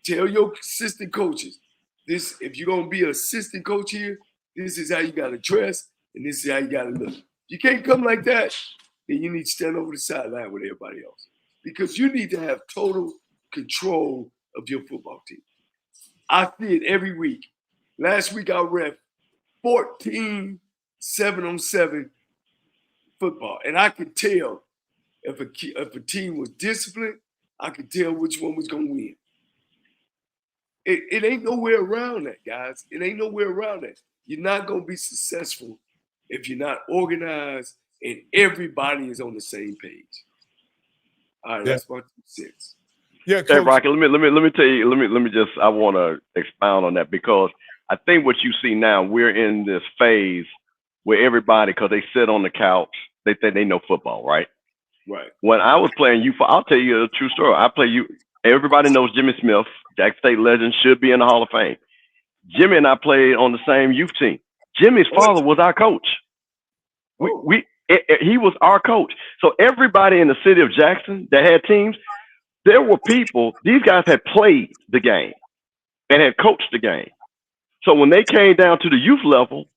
Tell your assistant coaches, if you're going to be an assistant coach here, this is how you got to dress, and this is how you got to look. If you can't come like that, then you need to stand over the sideline with everybody else. Because you need to have total control of your football team. I see it every week. Last week I ref 14 7-on-7 football. And I could tell if a team was disciplined, I could tell which one was going to win. It ain't nowhere around that, guys. It ain't nowhere around that. You're not going to be successful if you're not organized and everybody is on the same page. All right, that's my 2 cents. Yeah, Hey, Rocky, let me tell you, let me just, I want to expound on that, because I think what you see now, we're in this phase where everybody, because they sit on the couch, they think they know football, right? Right. When I was playing youth, I'll tell you a true story. Everybody knows Jimmy Smith, Jackson State legend, should be in the Hall of Fame. Jimmy and I played on the same youth team. Jimmy's father was our coach. He was our coach. So everybody in the city of Jackson that had teams, there were people, these guys had played the game and had coached the game. So when they came down to the youth level,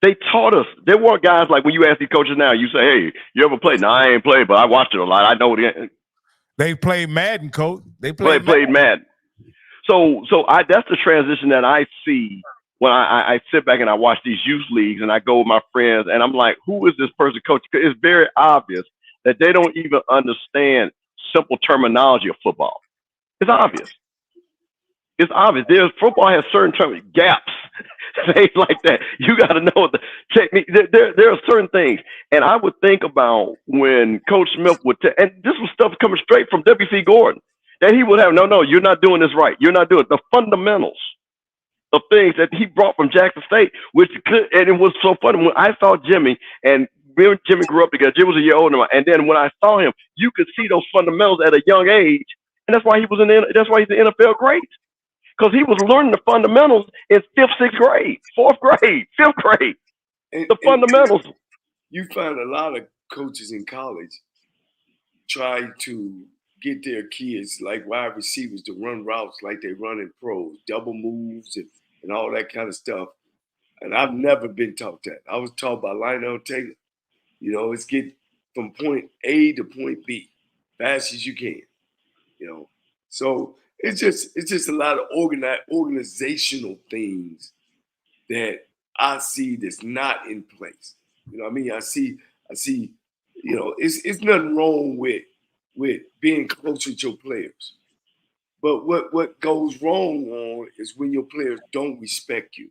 they taught us. There weren't guys like when you ask these coaches now, you say, "Hey, you ever played?" No, I ain't played, but I watched it a lot. I know it. They played Madden, coach. They played Madden. So that's the transition that I see when I sit back and I watch these youth leagues and I go with my friends and I'm like, who is this person coaching? Because it's very obvious that they don't even understand simple terminology of football. It's obvious. It's obvious. Football has certain gaps, things like that. You got to know the technique. There are certain things. And I would think about when Coach Smith and this was stuff coming straight from W.C. Gordon, that he would have, no, you're not doing this right. You're not doing it. The fundamentals of things that he brought from Jackson State, and it was so funny when I saw Jimmy, and me and Jimmy grew up together. Jimmy was a year older than me. And then when I saw him, you could see those fundamentals at a young age. And that's why he's an NFL great. Because he was learning the fundamentals in 5th, 6th grade, 4th grade, 5th grade. The fundamentals. You find a lot of coaches in college try to get their kids, like wide receivers, to run routes like they run in pros, double moves and all that kind of stuff. And I've never been taught that. I was taught by Lionel Taylor. It's get from point A to point B fast as you can. So it's just a lot of organizational things that I see that's not in place. I mean, I see, it's nothing wrong with being close with your players. But what goes wrong on is when your players don't respect you.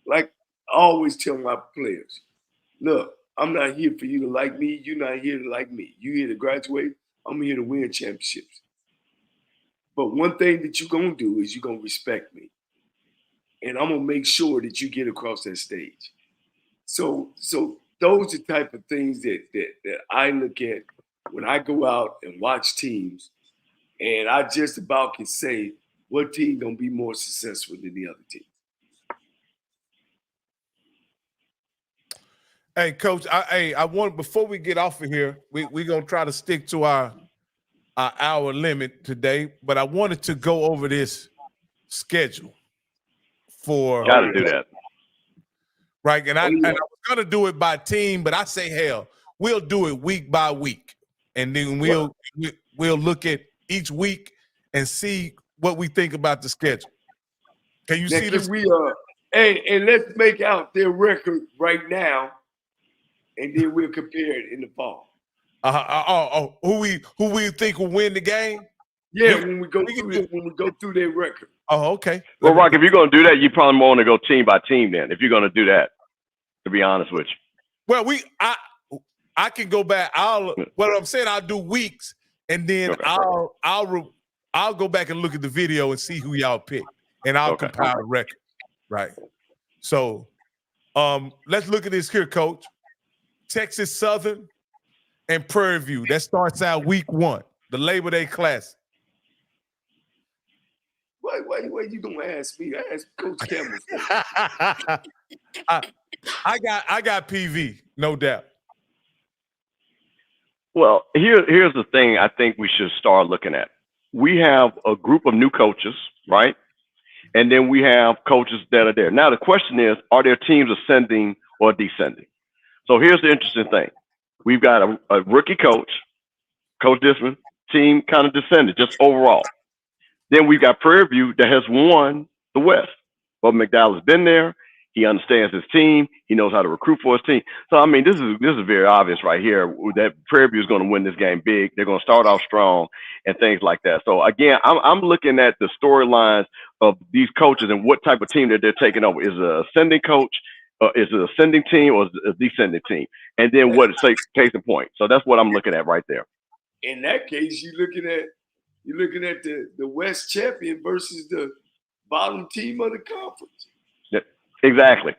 Like I always tell my players, look, I'm not here for you to like me. You're not here to like me. You're here to graduate. I'm here to win championships. But one thing that you're going to do is you're going to respect me. and I'm gonna make sure that you get across that stage. So those are the type of things that I look at when I go out and watch teams, and I just about can say what team gonna be more successful than the other team. Hey, Coach, I want, before we get off of here, we're gonna try to stick to our hour limit today, but I wanted to go over this schedule for Gotta do that. Right. And I was gonna do it by team, but I say hell, we'll do it week by week. And then we'll look at each week and see what we think about the schedule. Can you see this? And let's make out their record right now, and then we'll compare it in the fall. Who we think will win the game? Yeah, when we go through their record. Oh, okay. Well, Rock, if you're gonna do that, you probably want to go team by team then. If you're gonna do that, to be honest with you. Well, I can go back. What I'm saying, I'll do weeks, and then I'll go back and look at the video and see who y'all pick, and I'll compile the record. Right. So, let's look at this here, Coach. Texas Southern and Prairie View. That starts out week 1, the Labor Day Classic. Wait, you gonna ask me? Ask Coach Campbell. I got PV, no doubt. Well, here's the thing I think we should start looking at. We have a group of new coaches, right? And then we have coaches that are there. Now, the question is, are their teams ascending or descending? So here's the interesting thing. We've got a rookie coach, Coach Disman, team kind of descended, just overall. Then we've got Prairie View that has won the West. But McDowell has been there. He understands his team. He knows how to recruit for his team. So, I mean, this is very obvious right here that Prairie View is going to win this game big. They're going to start off strong and things like that. So, again, I'm looking at the storylines of these coaches and what type of team that they're taking over. Is it an ascending coach? Is it an ascending team or is it a descending team? And then what it takes, case in point. So that's what I'm looking at right there. In that case, you're looking at the West champion versus the bottom team of the conference. Yeah, exactly.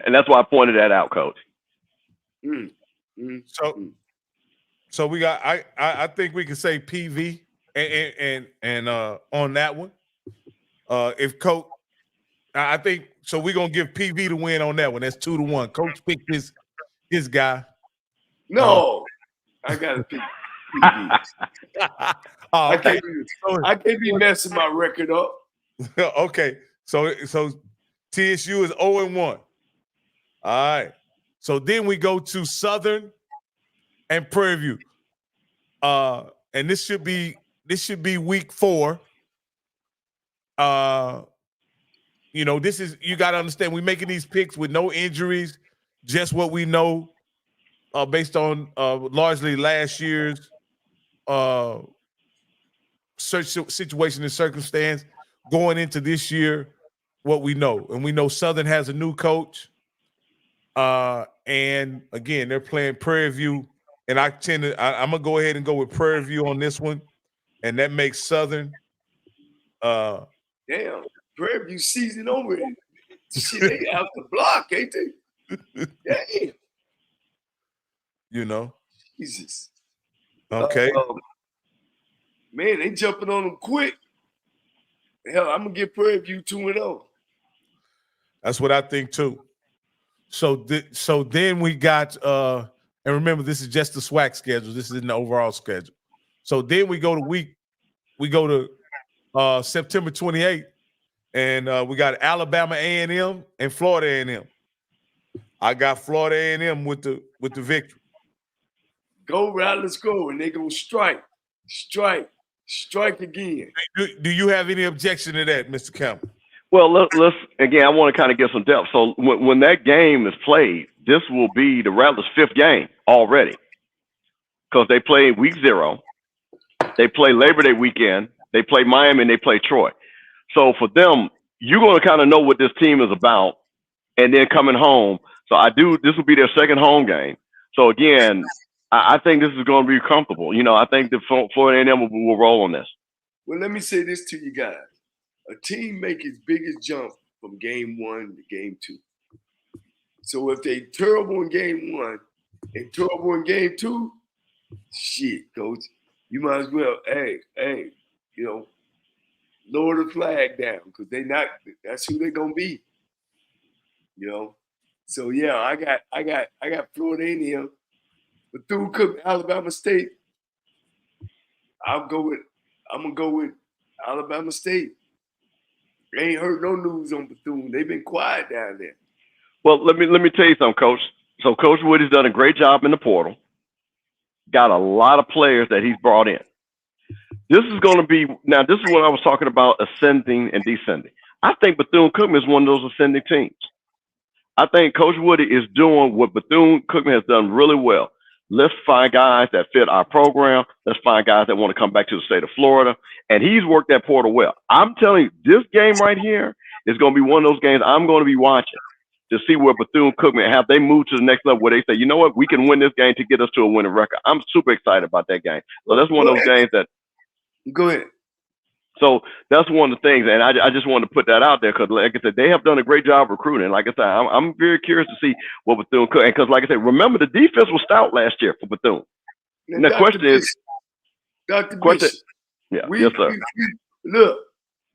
And that's why I pointed that out, Coach. So we got I think we can say PV and on that one. If Coach, I think so. We're gonna give PV the win on that one. That's 2-1. Coach picked his guy. No, I gotta pick PV. I can't be messing my record up. Okay, so TSU is 0-1. All right. So then we go to Southern and Prairie View. And this should be week 4. You know, this is, you got to understand, we're making these picks with no injuries, just what we know based on largely last year's situation and circumstance going into this year, what we know. And we know Southern has a new coach. And again, they're playing Prairie View. And I'm going to go ahead and go with Prairie View on this one. And that makes Southern. Damn, Prairie View season over. Shit, they out the block, ain't they? Damn. You know. Jesus. Okay. Man, they jumping on them quick. Hell, I'm going to give Prairie View 2-0. That's what I think too. So then we got and remember, this is just the SWAC schedule. This isn't the overall schedule. So then we go to September 28th, and we got Alabama A&M and Florida A&M. I got Florida A&M with the victory. Go Rattlers, go, and they gonna strike again. Do you have any objection to that, Mr. Campbell? Well, let's again. I want to kind of get some depth. So when that game is played, this will be the Rattlers' 5th game already, because they play week 0, they play Labor Day weekend, they play Miami, and they play Troy. So for them, you're going to kind of know what this team is about, and then coming home. So this will be their 2nd home game. So again, I think this is going to be comfortable. You know, I think the Florida A&M will roll on this. Well, let me say this to you guys. A team make its biggest jump from game 1 to game 2. So if they terrible in game 1 and terrible in game 2, shit, coach, you might as well, hey, you know, lower the flag down because that's who they're gonna be. You know. So yeah, I got Florida A&M, Bethune-Cookman, Alabama State. I'm gonna go with Alabama State. They ain't heard no news on Bethune. They've been quiet down there. Well, let me tell you something, Coach. So Coach Woody's done a great job in the portal. Got a lot of players that he's brought in. This is going to be now. This is what I was talking about: ascending and descending. I think Bethune-Cookman is one of those ascending teams. I think Coach Woody is doing what Bethune-Cookman has done really well. Let's find guys that fit our program. Let's find guys that want to come back to the state of Florida. And he's worked that portal well. I'm telling you, this game right here is going to be one of those games I'm going to be watching to see where Bethune-Cookman have they moved to the next level where they say, you know what, we can win this game to get us to a winning record. I'm super excited about that game. So that's one of those games that. Go ahead. So that's one of the things, and I just wanted to put that out there because, like I said, they have done a great job recruiting. Like I said, I'm very curious to see what Bethune could. And because, like I said, remember the defense was stout last year for Bethune. And the question is, Dr. question, Bishop, yeah, yes, sir.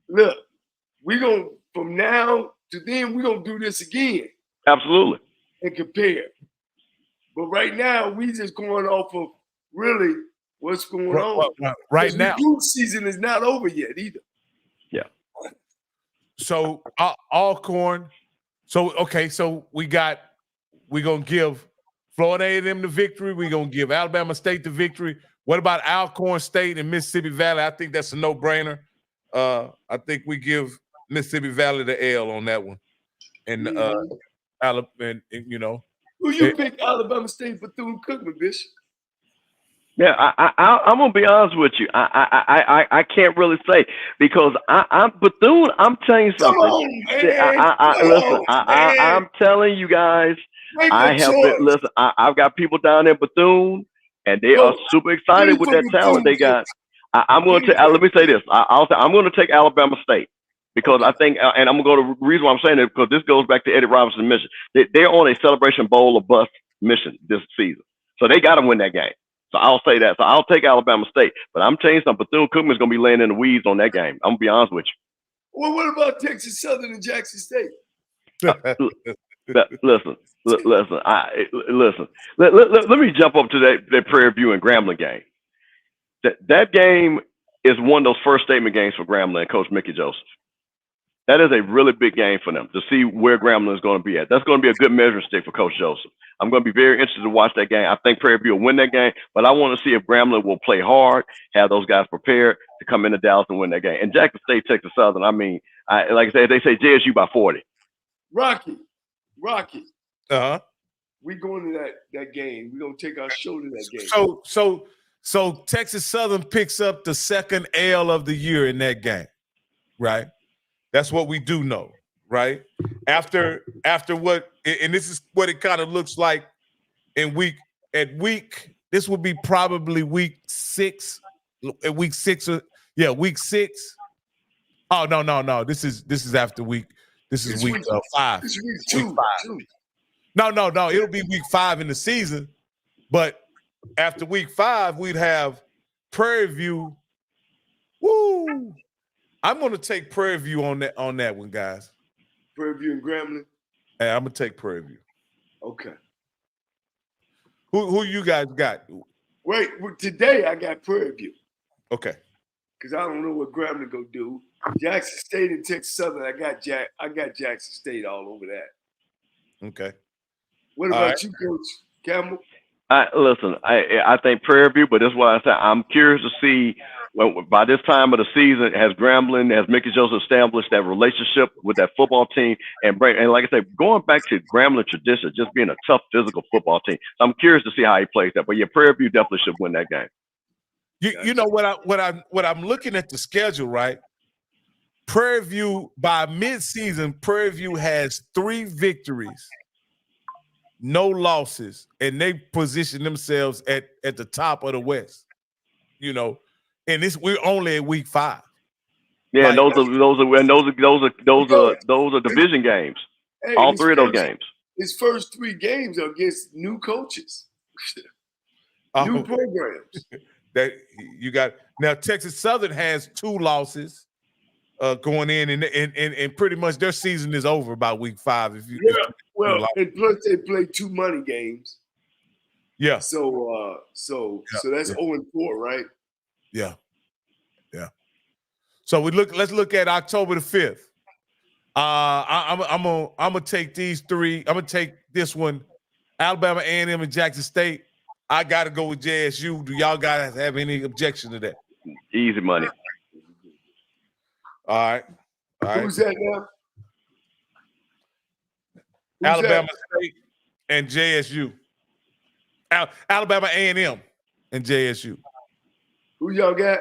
Look, we gonna from now to then we're gonna do this again. Absolutely. And compare. But right now we just going off of really what's going on right now. The season is not over yet either. Yeah. So Alcorn. So okay. So we're gonna give Florida A&M the victory. We're gonna give Alabama State the victory. What about Alcorn State and Mississippi Valley? I think that's a no-brainer. I think we give Mississippi Valley the L on that one. And Alabama, you know. Who you pick Alabama State Bethune-Cookman, Bishop? Yeah, I'm gonna be honest with you. I can't really say because I'm Bethune. I'm telling you something. Listen, I'm telling you guys. Listen. I've got people down there Bethune, and they are super excited with that talent they got. I'm going to let me say this. I'm going to take Alabama State because I think, and I'm going to reason why I'm saying it because this goes back to Eddie Robinson's mission. They're on a celebration bowl or bust mission this season, so they got to win that game. So I'll say that. So I'll take Alabama State. But I'm telling you something, Bethune-Cookman is going to be laying in the weeds on that game. I'm going to be honest with you. Well, what about Texas Southern and Jackson State? Listen. Let me jump up to that Prairie View and Grambling game. That game is one of those first statement games for Grambling and Coach Mickey Joseph. That is a really big game for them to see where Grambling is going to be at. That's going to be a good measuring stick for Coach Joseph. I'm going to be very interested to watch that game. I think Prairie View will win that game, but I want to see if Grambling will play hard, have those guys prepared to come into Dallas and win that game. And Jackson State, Texas Southern, I mean, like I said, they say JSU by 40. Rocky. Uh-huh. We going to that game. We're going to take our show to that game. So Texas Southern picks up the second L of the year in that game, right? That's what we do know, right? After what, and this is what it kind of looks like this would be probably week 6. Week 6. Oh, no. This is after week. This is week 5. This is week 5. No. It'll be week 5 in the season, but after week 5, we'd have Prairie View. Woo! I'm going to take Prairie View on that one, guys. Prairie View and Grambling? Hey, I'm going to take Prairie View. Okay. Who you guys got? Wait, today I got Prairie View. Okay. Because I don't know what Grambling go do. Jackson State and Texas Southern, I got Jackson State all over that. Okay. What about you, Coach Campbell? Listen, I think Prairie View, but that's why I said I'm curious to see by this time of the season, has Mickey Joseph established that relationship with that football team, and like I said, going back to Grambling tradition, just being a tough physical football team. So I'm curious to see how he plays that. But yeah, Prairie View definitely should win that game. You know what I'm looking at the schedule, right? Prairie View by midseason, Prairie View has 3 victories, no losses, and they position themselves at the top of the West. You know, and we're only at week 5. Yeah, Like, those are division games. Hey, All three of those games. His first 3 games are against new coaches, new programs. that you got now. Texas Southern has 2 losses going in, and pretty much their season is over by week 5. Well, and plus they play 2 money games. Yeah. So that's 0-4, right? Yeah. So let's look at October the 5th. I'm gonna take these 3. I'm gonna take this one, Alabama, A&M, and Jackson State. I gotta go with JSU. Do y'all guys have any objection to that? Easy money. All right. Who's that now? Alabama State and JSU. Alabama A&M and JSU. Who y'all got?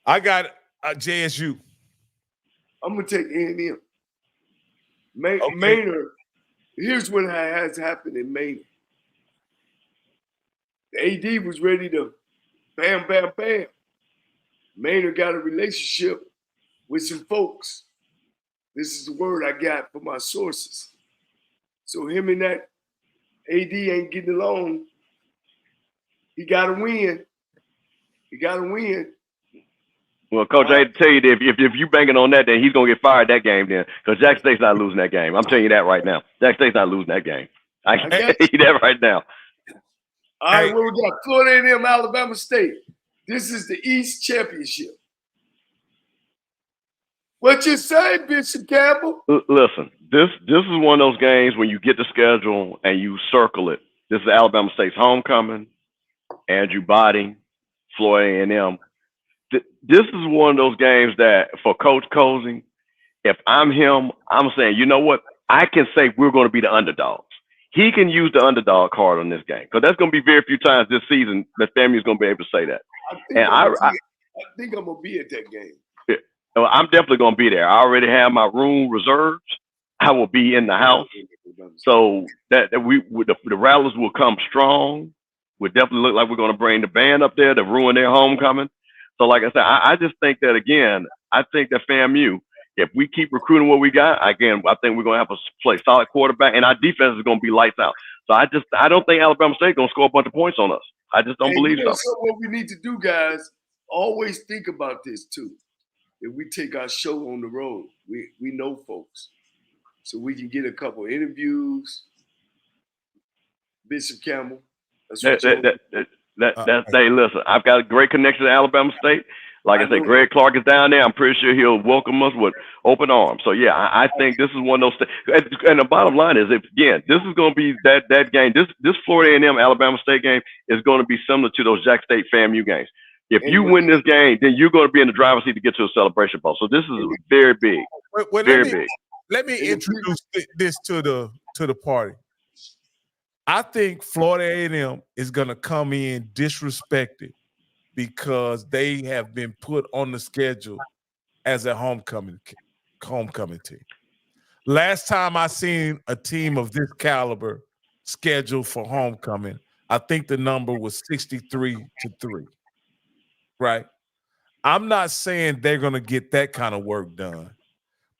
I got JSU. I'm gonna take A&M. Maynard. Here's what has happened in Maynard. The AD was ready to bam, bam, bam. Maynard got a relationship with some folks. This is the word I got from my sources. So him and that AD ain't getting along. He got to win. Well, Coach, I hate to tell you that if you banking on that, then he's gonna get fired that game then, because Jackson State's not losing that game. I'm telling you that right now. Jackson State's not losing that game. I can tell you that right now. All right, what we got? Florida A&M, Alabama State. This is the East Championship. What you say, Bishop Campbell? Listen, this is one of those games when you get the schedule and you circle it. This is Alabama State's homecoming, Andrew Body, Florida A&M. This is one of those games that for Coach COLZIE, if I'm him, I'm saying, you know what? I can say we're going to be the underdogs. He can use the underdog card on this game, because that's going to be very few times this season that FAMU is going to be able to say that. I think I'm going to be at that game. Yeah, I'm definitely going to be there. I already have my room reserved. I will be in the house. So that the Rattlers will come strong. We definitely look like we're going to bring the band up there to ruin their homecoming. So like I said, I just think that, again, I think that FAMU, if we keep recruiting what we got, again, I think we're going to have to play solid quarterback, and our defense is going to be lights out. So I don't think Alabama State is going to score a bunch of points on us. I just don't believe so. So what we need to do, guys, always think about this too. If we take our show on the road, we know folks. So we can get a couple of interviews. Bishop Campbell. Hey, listen, I've got a great connection to Alabama State. Like I said, Greg Clark is down there. I'm pretty sure he'll welcome us with open arms. So yeah, I think this is one of those. And the bottom line is, again, this is going to be that game. This Florida A&M Alabama State game is going to be similar to those Jack State FAMU games. If you win this game, then you're going to be in the driver's seat to get to a celebration ball. So this is very big, very big. Let me introduce this to the party. I think Florida A&M is going to come in disrespected because they have been put on the schedule as a homecoming team. Last time I seen a team of this caliber scheduled for homecoming, I think the number was 63-3. Right? I'm not saying they're going to get that kind of work done.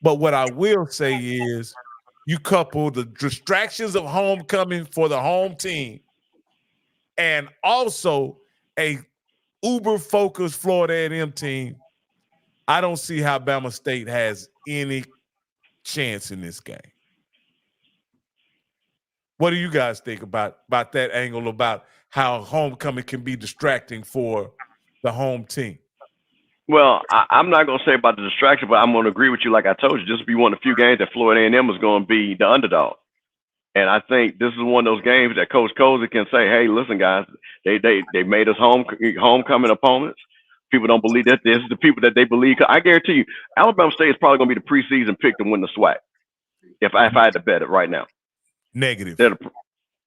But what I will say is, you couple the distractions of homecoming for the home team and also a uber-focused Florida A&M team, I don't see how Bama State has any chance in this game. What do you guys think about that angle, about how homecoming can be distracting for the home team? Well, I'm not going to say about the distraction, but I'm going to agree with you. Like I told you, this will be one of the few games that Florida A&M is going to be the underdog. And I think this is one of those games that Coach COLZIE can say, hey, listen, guys, they made us homecoming opponents. People don't believe that. This is the people that they believe. I guarantee you, Alabama State is probably going to be the preseason pick to win the SWAC. If I had to bet it right now. Negative.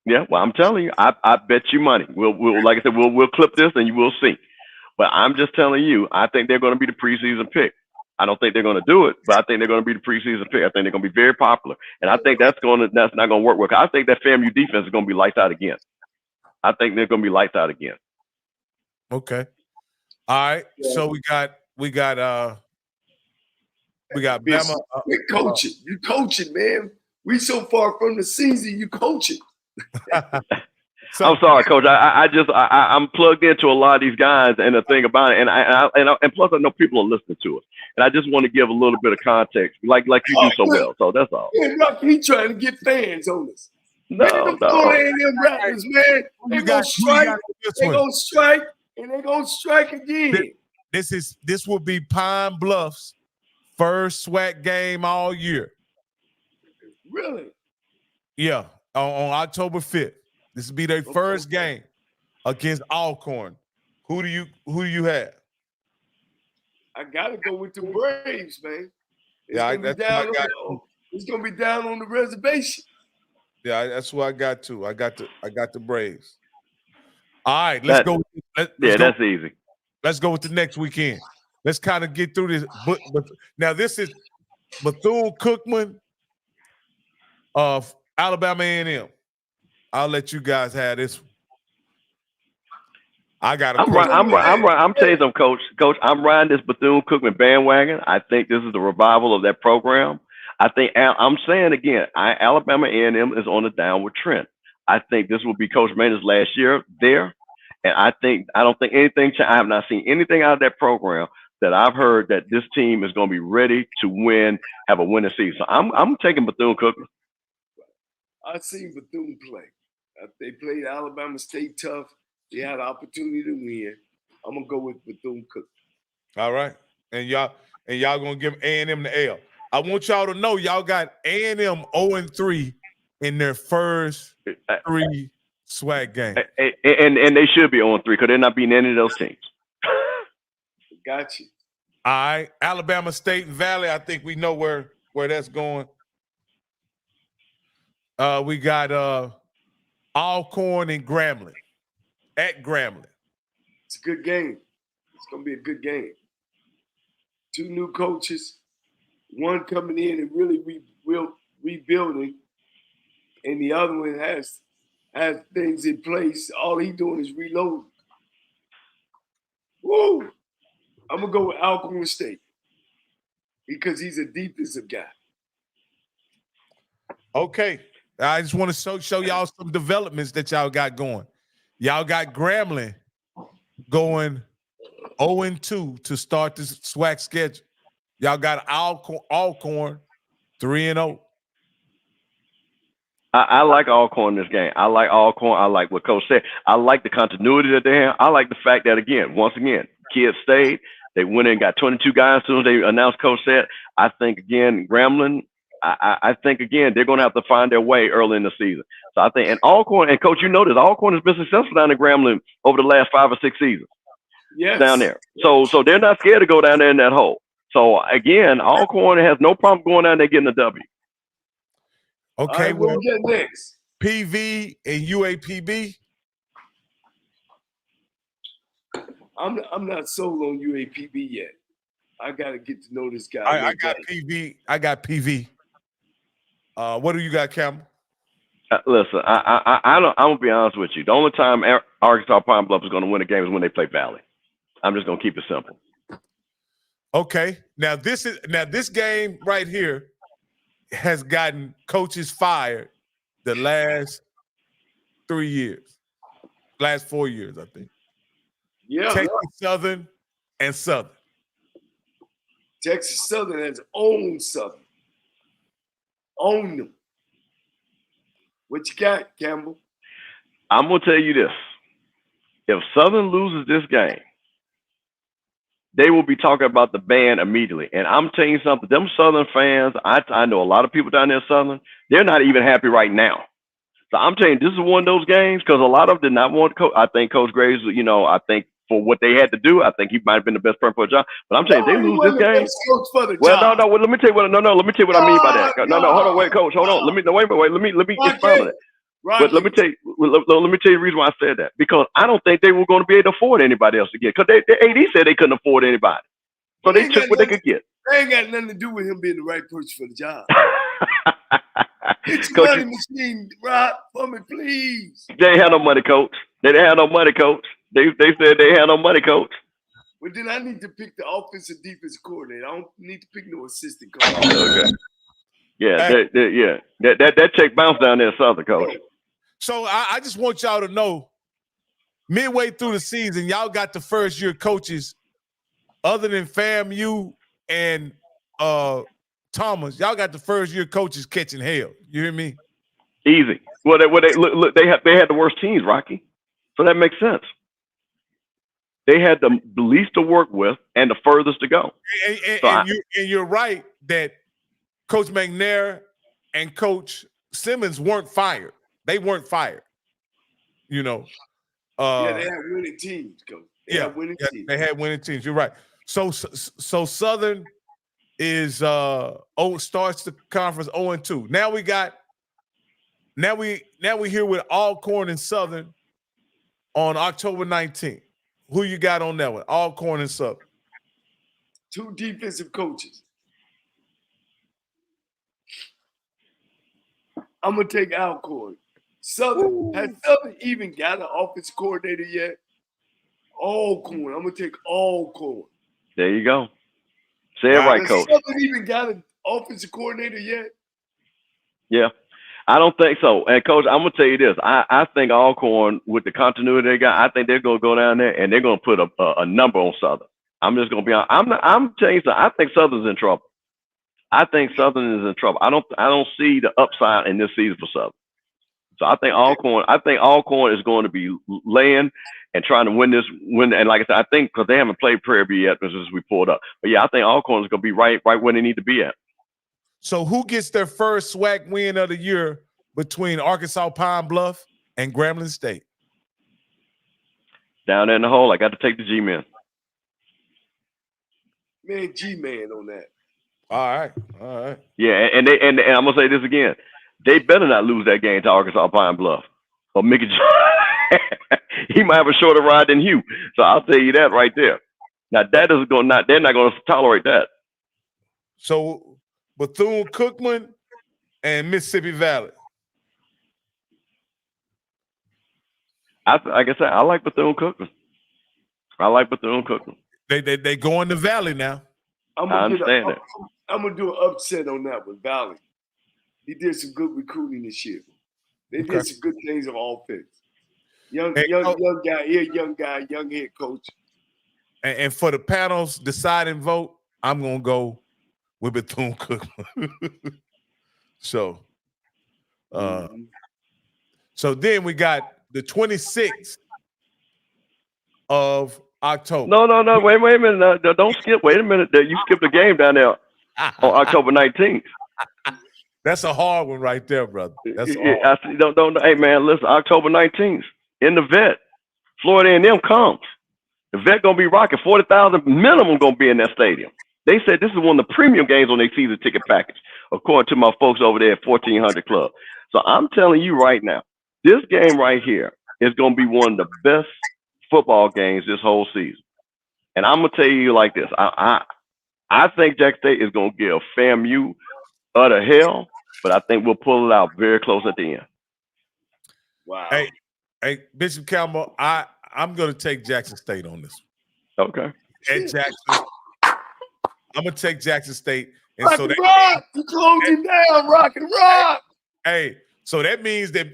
Yeah, well, I'm telling you, I bet you money. We'll like I said, we'll clip this and you will see. But I'm just telling you, I think they're going to be the preseason pick. I don't think they're going to do it, but I think they're going to be the preseason pick. I think they're going to be very popular, and I think that's not going to work well. I think that FAMU defense is going to be lights out again. I think they're going to be lights out again. Okay. All right. So we got We got Bama. Bama. We're coaching. You coaching, man. We so far from the season. You coaching. I'm sorry, Coach. I'm plugged into a lot of these guys, and the thing about it, and plus I know people are listening to us, and I just want to give a little bit of context, like you do so well. So that's all. Yeah, look, he trying to get fans on us. No, man, them rappers, man, they gonna strike. They gonna strike, and they gonna strike again. This will be Pine Bluff's first SWAC game all year. Really? Yeah, on October 5th. This will be their first game against Alcorn. Who do you have? I gotta go with the Braves, man. It's gonna be down on the reservation. Yeah, that's who I got too. I got the Braves. All right, let's go. That's easy. Let's go with the next weekend. Let's kind of get through this. But now this is Bethune-Cookman of Alabama A&M. I'll let you guys have this one. I'm telling you something, Coach. Coach, I'm riding this Bethune-Cookman bandwagon. I think this is the revival of that program. I think I'm saying again, Alabama A&M is on a downward trend. I think this will be Coach Maynard's last year there, and I don't think anything. I have not seen anything out of that program that I've heard that this team is going to be ready to win, have a winning season. So I'm taking Bethune-Cookman. I've seen Bethune play. They played Alabama State tough. They had an opportunity to win. I'm gonna go with Bethune-Cookman. All right, and y'all gonna give A&M the L. I want y'all to know y'all got A&M 0-3 in their first 3 SWAC games. And they should be 0-3 because they're not beating any of those teams. Got you. All right, Alabama State and Valley. I think we know where that's going. We got Alcorn and Grambling at Grambling. It's a good game. It's gonna be a good game. 2 new coaches, one coming in and really rebuilding, and the other one has things in place. All he doing is reloading. Woo! I'm gonna go with Alcorn State because he's a defensive guy. Okay. I just want to show y'all some developments that y'all got going. Y'all got Grambling going 0-2 to start this SWAC schedule. Y'all got Alcorn 3-0. I like Alcorn in this game. I like Alcorn. I like what Coach said. I like the continuity that they have. I like the fact that, once again, kids stayed. They went in and got 22 guys as soon as they announced Coach said. I think, again, Grambling, I think, again, they're going to have to find their way early in the season. So I think, and Alcorn, and Coach, you know this, Alcorn has been successful down in Grambling over the last 5 or 6 seasons. Yes. Down there. So they're not scared to go down there in that hole. So, again, Alcorn has no problem going down there getting a W. Okay, we'll get next. PV and UAPB. I'm not sold on UAPB yet. I got to get to know this guy. I got PV. I got PV. What do you got, Campbell? Listen, I'm gonna be honest with you. The only time Arkansas Pine Bluff is going to win a game is when they play Valley. I'm just going to keep it simple. Okay. Now this game right here has gotten coaches fired the last 3 years, last 4 years, I think. Yeah. Texas Southern and Southern. Texas Southern has owned Southern. Own them. What you got, Campbell? I'm going to tell you this. If Southern loses this game, they will be talking about the ban immediately. And I'm telling you something, them Southern fans, I know a lot of people down there in Southern, they're not even happy right now. So I'm telling you, this is one of those games because a lot of them did not want I think Coach Graves, I think for what they had to do, I think he might have been the best person for the job. But I'm telling you, they lose this game. No, let me tell you what I mean by that. No, hold on, wait, Coach, hold on. Let me expound on it. But let me tell you the reason why I said that. Because I don't think they were going to be able to afford anybody else to get. Because the AD said they couldn't afford anybody. So they took what they could get. They ain't got nothing to do with him being the right person for the job. It's Coach, money machine, Rob, for me, please. They ain't had no money, Coach. They didn't have no money, Coach. They said they had no money, Coach. But then I need to pick the offensive defensive coordinator. I don't need to pick no assistant coach. Okay. Yeah, Hey. that check bounce down there, Southern, coach. So I just want y'all to know, midway through the season, y'all got the first year coaches, other than FAMU and Thomas. Y'all got the first year coaches catching hell. You hear me? Easy. Well, look, they had the worst teams, Rocky. So that makes sense. They had the least to work with and the furthest to go. And you're right that Coach McNair and Coach Simmons weren't fired. They weren't fired. You know. Yeah, they had winning teams, Coach. They had winning teams. They had winning teams. You're right. So Southern is starts the conference 0-2. Now we here with Alcorn and Southern on October 19th. Who you got on that one? Alcorn and Southern. 2 defensive coaches. I'm gonna take Alcorn. Southern has Southern even got an offensive coordinator yet? Alcorn. I'm gonna take Alcorn. There you go. Say it right, Coach. Southern even got an offensive coordinator yet? Yeah. I don't think so. And Coach, I'm gonna tell you this. I think Alcorn, with the continuity they got, I think they're gonna go down there and they're gonna put a number on Southern. I'm just gonna be honest. I'm telling you something. I think Southern's in trouble. I think Southern is in trouble. I don't see the upside in this season for Southern. So I think Alcorn is going to be laying and trying to win. And like I said, I think because they haven't played Prairie View yet, as we pulled up. But yeah, I think Alcorn is going to be right where they need to be at. So who gets their first SWAC win of the year between Arkansas Pine Bluff and Grambling State? Down there in the hole, I got to take the G-Men. Man, G-Man on that. All right. Yeah, and I'm gonna say this again. They better not lose that game to Arkansas Pine Bluff or Mickey. He might have a shorter ride than Hugh. So I'll tell you that right there. Now they're not going to tolerate that. So Bethune-Cookman and Mississippi Valley. Like I said, I like Bethune-Cookman. They go in the Valley now. I understand that. I'm gonna do an upset on that one, Valley. He did some good recruiting this year. They did some good things on offense. Young guy, young head coach. And for the panel's deciding vote, I'm gonna go with Bethune-Cookman. So then we got the 26th of October. No. Wait a minute. No, don't skip. Wait a minute. You skipped a game down there on October 19th. That's a hard one right there, brother. That's don't. Hey, man, listen. October 19th in the vet. Florida A&M comes. The vet gonna be rocking. 40,000 minimum gonna be in that stadium. They said this is one of the premium games on their season ticket package, according to my folks over there at 1400 Club. So I'm telling you right now, this game right here is gonna be one of the best football games this whole season. And I'm gonna tell you like this. I think Jack State is gonna give FAMU utter hell, but I think we'll pull it out very close at the end. Wow. Hey, Bishop Campbell, I'm gonna take Jackson State on this. Okay. At Jackson, I'm gonna take Jackson State. And rock so and rock. You closing down, rock and rock. Hey, so that means that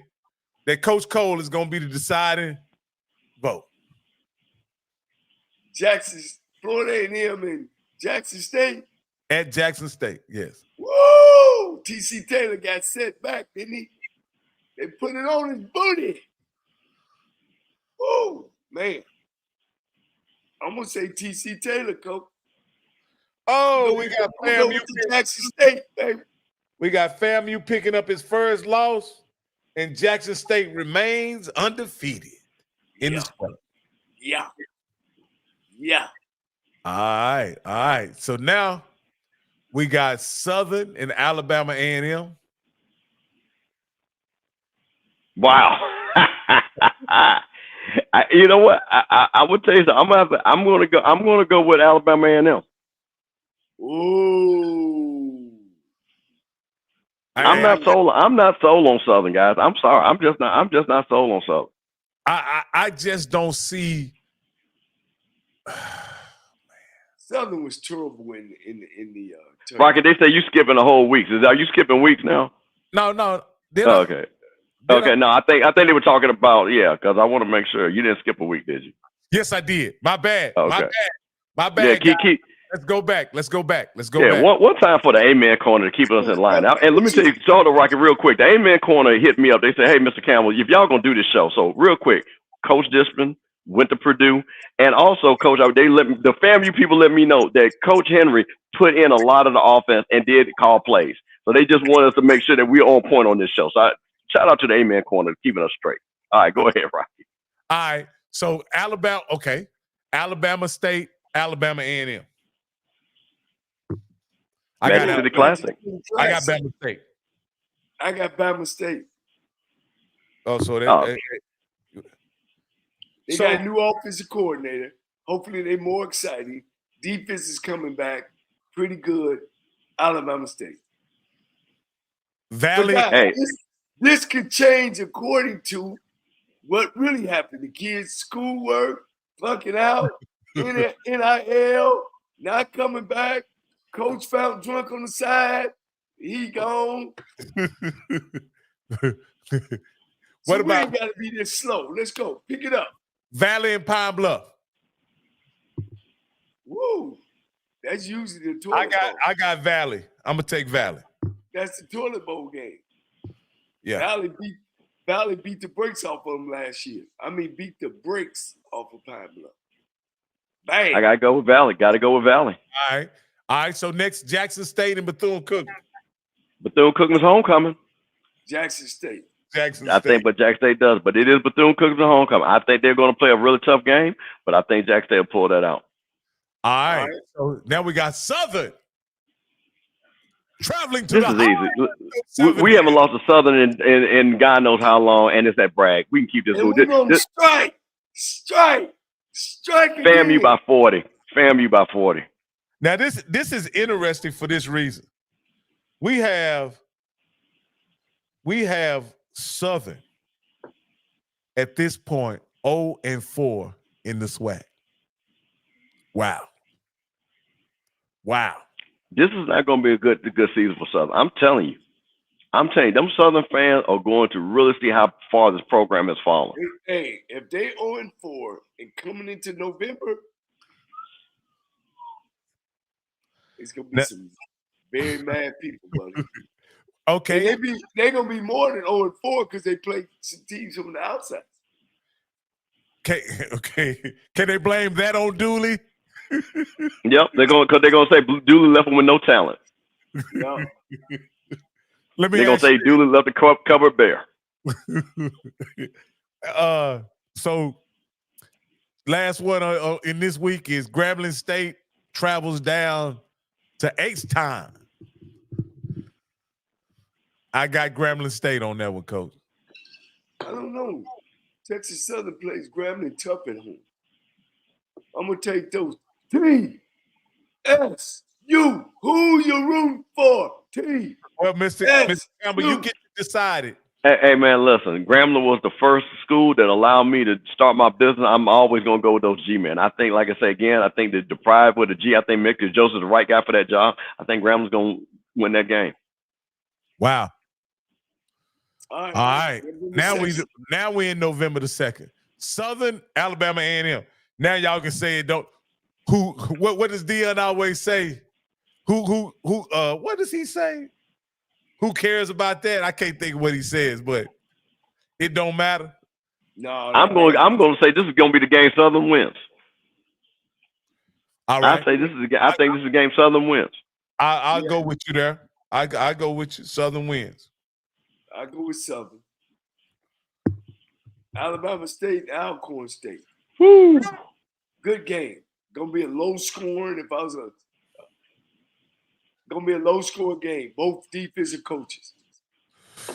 Coach Cole is gonna be the deciding vote. Florida A&M and Jackson State. At Jackson State, yes. Woo! T.C. Taylor got set back, didn't he? They put it on his booty. Woo, man. I'm gonna say T.C. Taylor, coach. Oh, we got FAMU. Jackson State, baby. We got FAMU picking up his first loss, and Jackson State remains undefeated in the sport. Yeah. All right. So now we got Southern and Alabama A&M. Wow. You know what? I would tell you something. I'm gonna go with Alabama A&M. Ooh. I'm not sold on Southern, guys. I'm sorry. I'm just not sold on Southern. I just don't see. Southern was terrible in the tournament. Rocket, they say you skipping a whole week. Are you skipping weeks now? No. Okay. Okay. No, I think they were talking about because I want to make sure you didn't skip a week, did you? Yes, I did. My bad. Okay. My bad. Yeah, keep. Let's go back. Back. One time for the Amen Corner to keep us in line. And let me tell you, Charlotte Rocket, real quick. The Amen Corner hit me up. They said, "Hey, Mr. Campbell, if y'all gonna do this show, so real quick, Coach Discipline went to Purdue, and also Coach, the FAMU people let me know that Coach Henry put in a lot of the offense and did call plays. So they just want us to make sure that we're on point on this show. So shout out to the Amen Corner keeping us straight. All right, go ahead, Rocky. All right. So Alabama State, Alabama A&M. I got the classic. I got Bama State. I got Bama State. Oh, so they got a new offensive coordinator. Hopefully they're more exciting. Defense is coming back pretty good. Alabama State. Valley. Guys, this could change according to what really happened. The kids' schoolwork, fucking out, NIL, not coming back. Coach found drunk on the side. He gone. What about? We ain't got to be this slow. Let's go. Pick it up. Valley and Pine Bluff. Woo. That's usually the toilet bowl. I got Valley. I'm gonna take Valley. That's the toilet bowl game. Yeah. Valley beat the brakes off of them last year. I mean, beat the brakes off of Pine Bluff. Bang. I gotta go with Valley. All right. So next, Jackson State and Bethune-Cookman. Bethune-Cookman's homecoming. Jackson State. I think, but Jackson State does. But it is Bethune-Cookman's homecoming. I think they're going to play a really tough game, but I think Jackson State will pull that out. All right. So now we got Southern traveling to this is easy. We haven't lost to Southern in God knows how long, and it's that brag. We can keep this going. We're going to strike again. FAMU by 40. FAMU by 40. Now this is interesting for this reason. We have Southern at this point 0-4 in the SWAC. Wow. This is not going to be a good season for Southern. I'm telling you, them Southern fans are going to really see how far this program has fallen. Hey, if they 0-4 and coming into November, it's going to be some very mad people, buddy. Okay. They're going to be more than 0-4 because they play some teams from the outside. Okay. Can they blame that on Dooley? Yep, they're going to say Dooley left him with no talent. No. They're going to say Dooley left the cupboard bare. So last one in this week is Grambling State travels down to H-Town. I got Grambling State on that one, Coach. I don't know. Texas Southern plays Grambling tough at home. I'm going to take those. T-S-U. Who you rooting for? T. Well, Mr. Campbell, you get to decide it. Hey, man, listen. Grambling was the first school that allowed me to start my business. I'm always going to go with those G-men. I think, like I say again, I think the pride with the G, I think Mick Joseph's the right guy for that job. I think Grambling's going to win that game. Wow. All right. Now we in November the 2nd. Southern Alabama A&M. Now y'all can say it don't. What does Dion always say? What does he say? Who cares about that? I can't think of what he says, but it don't matter. No, I'm going to say this is going to be the game Southern wins. All right. I think this is the game Southern wins. I'll go with you there. I go with you. Southern wins. I go with Southern. Alabama State, Alcorn State. Woo. Good game. Gonna be a low scoring. Gonna be a low score game. Both defensive coaches.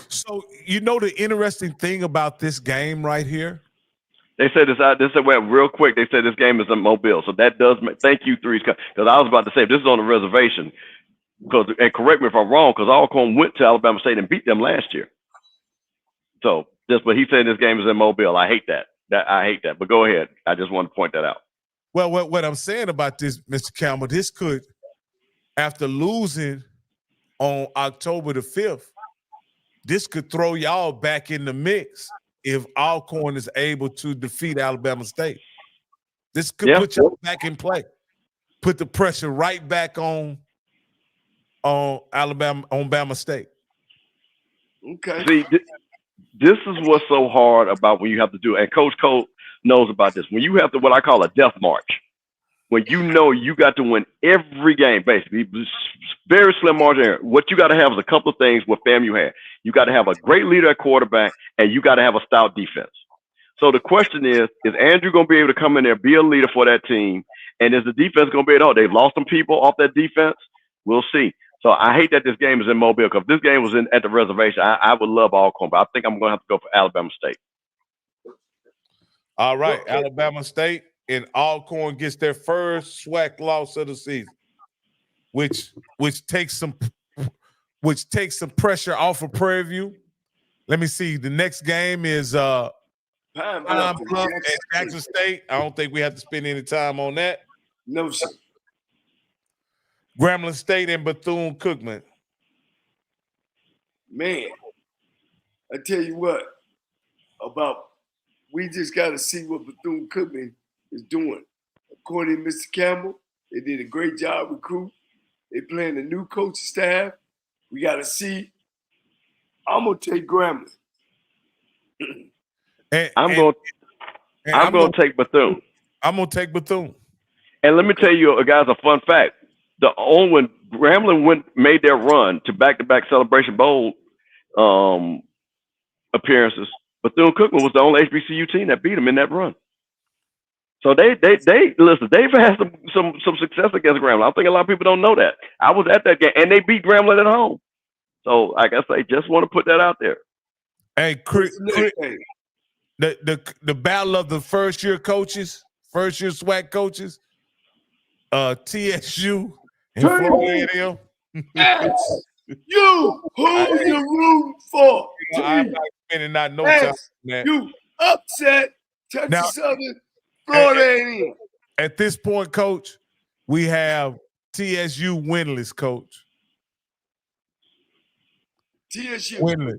So you know the interesting thing about this game right here. They said this went real quick. They said this game is in Mobile, so that does make. Thank you, Threes, because I was about to say if this is on the reservation. And correct me if I'm wrong, because Alcorn went to Alabama State and beat them last year. So but he said this game is in Mobile. I hate that. I hate that. But go ahead. I just want to point that out. Well, what I'm saying about this, Mr. Campbell, this could, after losing on October the 5th, this could throw y'all back in the mix if Alcorn is able to defeat Alabama State. This could put y'all back in play. Put the pressure right back on Bama State. Okay. See, this is what's so hard about when you have to do, and Coach Cole knows about this. When you have to, what I call a death march, when you know you got to win every game, basically, very slim margin. What you got to have is a couple of things what FAMU had. You got to have a great leader at quarterback, and you got to have a stout defense. So the question is Andrew going to be able to come in there, be a leader for that team? And is the defense going to be able to, they've lost some people off that defense? We'll see. So I hate that this game is in Mobile, because if this game was at the reservation, I would love Alcorn, but I think I'm going to have to go for Alabama State. All right, Alabama State and Alcorn gets their first SWAC loss of the season, which takes some pressure off of Prairie View. Let me see. The next game is Pine Bluff at Jackson State. I don't think we have to spend any time on that. No, sir. Grambling State and Bethune-Cookman. Man, I tell you what, we just got to see what Bethune-Cookman is doing. According to Mr. Campbell, they did a great job recruiting. They playing a new coaching staff. We got to see. I'm going to take Grambling. I'm going to take Bethune. I'm going to take Bethune. And let me tell you, guys, a fun fact. When Grambling made their run to back-to-back Celebration Bowl appearances, Bethune-Cookman was the only HBCU team that beat them in that run. So they listen. They've had some success against Grambling. I think a lot of people don't know that. I was at that game, and they beat Grambling at home. So like I say, just want to put that out there. Hey, Chris, the battle of the first year SWAC coaches, TSU and Florida A&M. Yes. You, who you rooting for? I'm not spending no time, man. You upset Texas Southern, Florida A&M. At this point, Coach, we have TSU winless, Coach. TSU winless.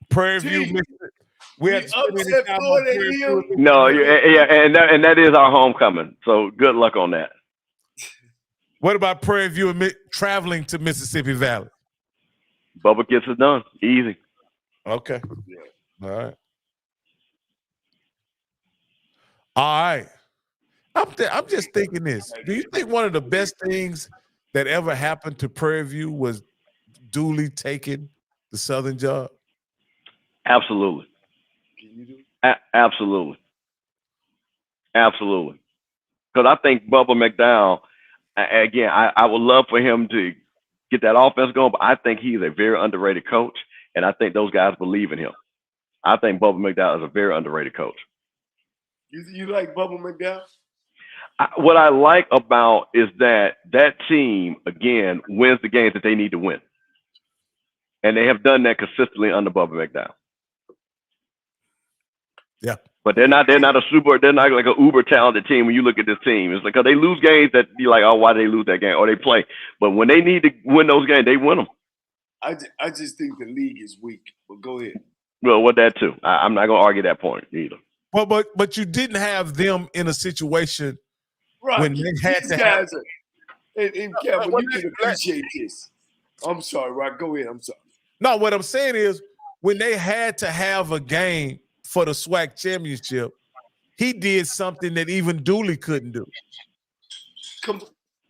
Prairie View missed it. We have upset Florida A&M. No, and that is our homecoming. So good luck on that. What about Prairie View traveling to Mississippi Valley? Bubba gets it done. Easy. Okay. All right. All right. I'm just thinking this. Do you think one of the best things that ever happened to Prairie View was Dooley taking the Southern job? Absolutely. Absolutely. Absolutely. Because I think Bubba McDowell, again, I would love for him to get that offense going, but I think he's a very underrated coach, and I think those guys believe in him. I think Bubba McDowell is a very underrated coach. You like Bubba McDowell? What I like about is that team, again, wins the games that they need to win. And they have done that consistently under Bubba McDowell. Yeah. But they're not like an uber talented team when you look at this team. It's like, they lose games that you're like, oh, why did they lose that game? Or they play. But when they need to win those games, they win them. I just think the league is weak. But go ahead. Well, with that too. I'm not going to argue that point either. But you didn't have them in a situation when they had to have. And Kevin, you can appreciate this. I'm sorry, Rock. Go ahead. I'm sorry. No, what I'm saying is when they had to have a game for the SWAC championship, he did something that even Dooley couldn't do. Come,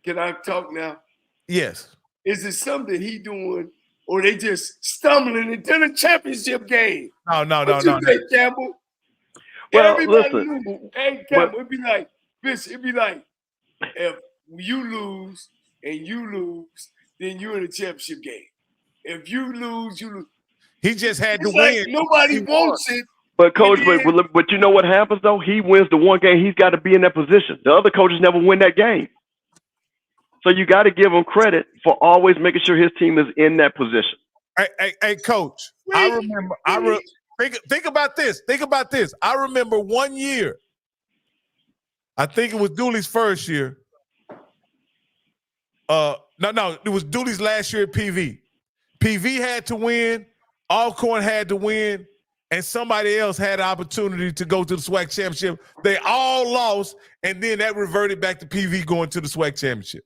can I talk now? Yes. Is it something he doing, or they just stumbling into the championship game? No. Think, Campbell? Well, everybody listen. knew. Hey, Campbell, it'd be like, if you lose and you lose, then you're in a championship game. If you lose, you lose. He just had it's to like win. Nobody wants it. But coach, but you know what happens though? He wins the one game. He's got to be in that position. The other coaches never win that game. So you got to give him credit for always making sure his team is in that position. Hey, Coach. I remember. Think about this. I remember one year. I think it was Dooley's first year. No, it was Dooley's last year at PV. PV had to win, Alcorn had to win, and somebody else had the opportunity to go to the SWAC championship. They all lost, and then that reverted back to PV going to the SWAC championship.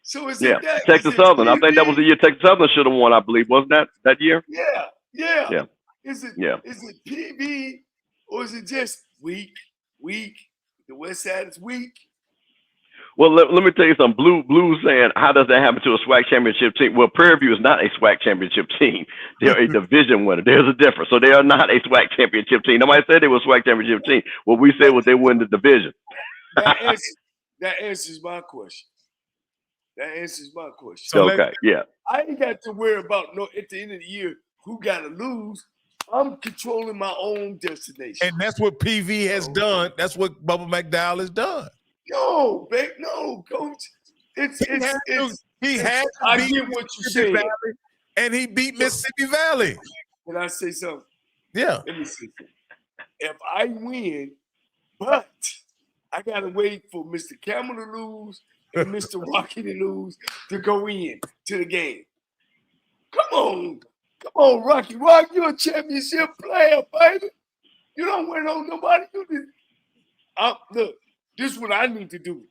So is Yeah, it that? Texas Southern. I think that was the year Texas Southern should have won, I believe. Wasn't that year? Yeah. Is it Yeah. is it PV or is it just weak? The West Side is weak. Well, let me tell you something. Blue saying, how does that happen to a SWAC championship team? Well, Prairie View is not a SWAC championship team. They're a division winner. There's a difference. So they are not a SWAC championship team. Nobody said they were a SWAC championship team. What we said was they won the division. That answers my question. So okay, yeah. I ain't got to worry about at the end of the year who got to lose. I'm controlling my own destination. And that's what PV has done. That's what Bubba McDowell has done. No, coach. He had to I beat get what you Mississippi said. Valley, and he beat Mississippi Valley. Can I say something? Yeah. Let me say something. If I win, but I gotta wait for Mr. Campbell to lose and Mr. Rocky to lose to go in to the game. Come on, Rocky. Rock, you're a championship player, baby. You don't win on nobody. You did. Look, this is what I need to do.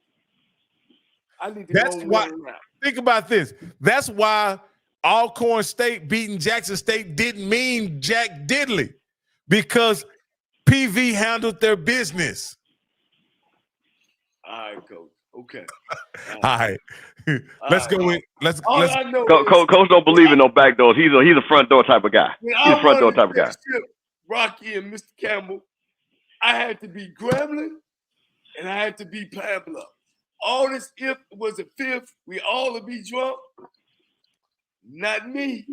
I need to That's go why. around. Think about this. That's why Alcorn State beating Jackson State didn't mean Jack Diddley, because PV handled their business. All right, coach. Okay. All right. Let's go with let's Coach don't believe in no back doors. He's a front door type of guy. He's a front door type of guy. Rocky and Mr. Campbell, I had to be Gremlin and I had to be Pablo. All this if was a fifth, we all would be drunk. Not me.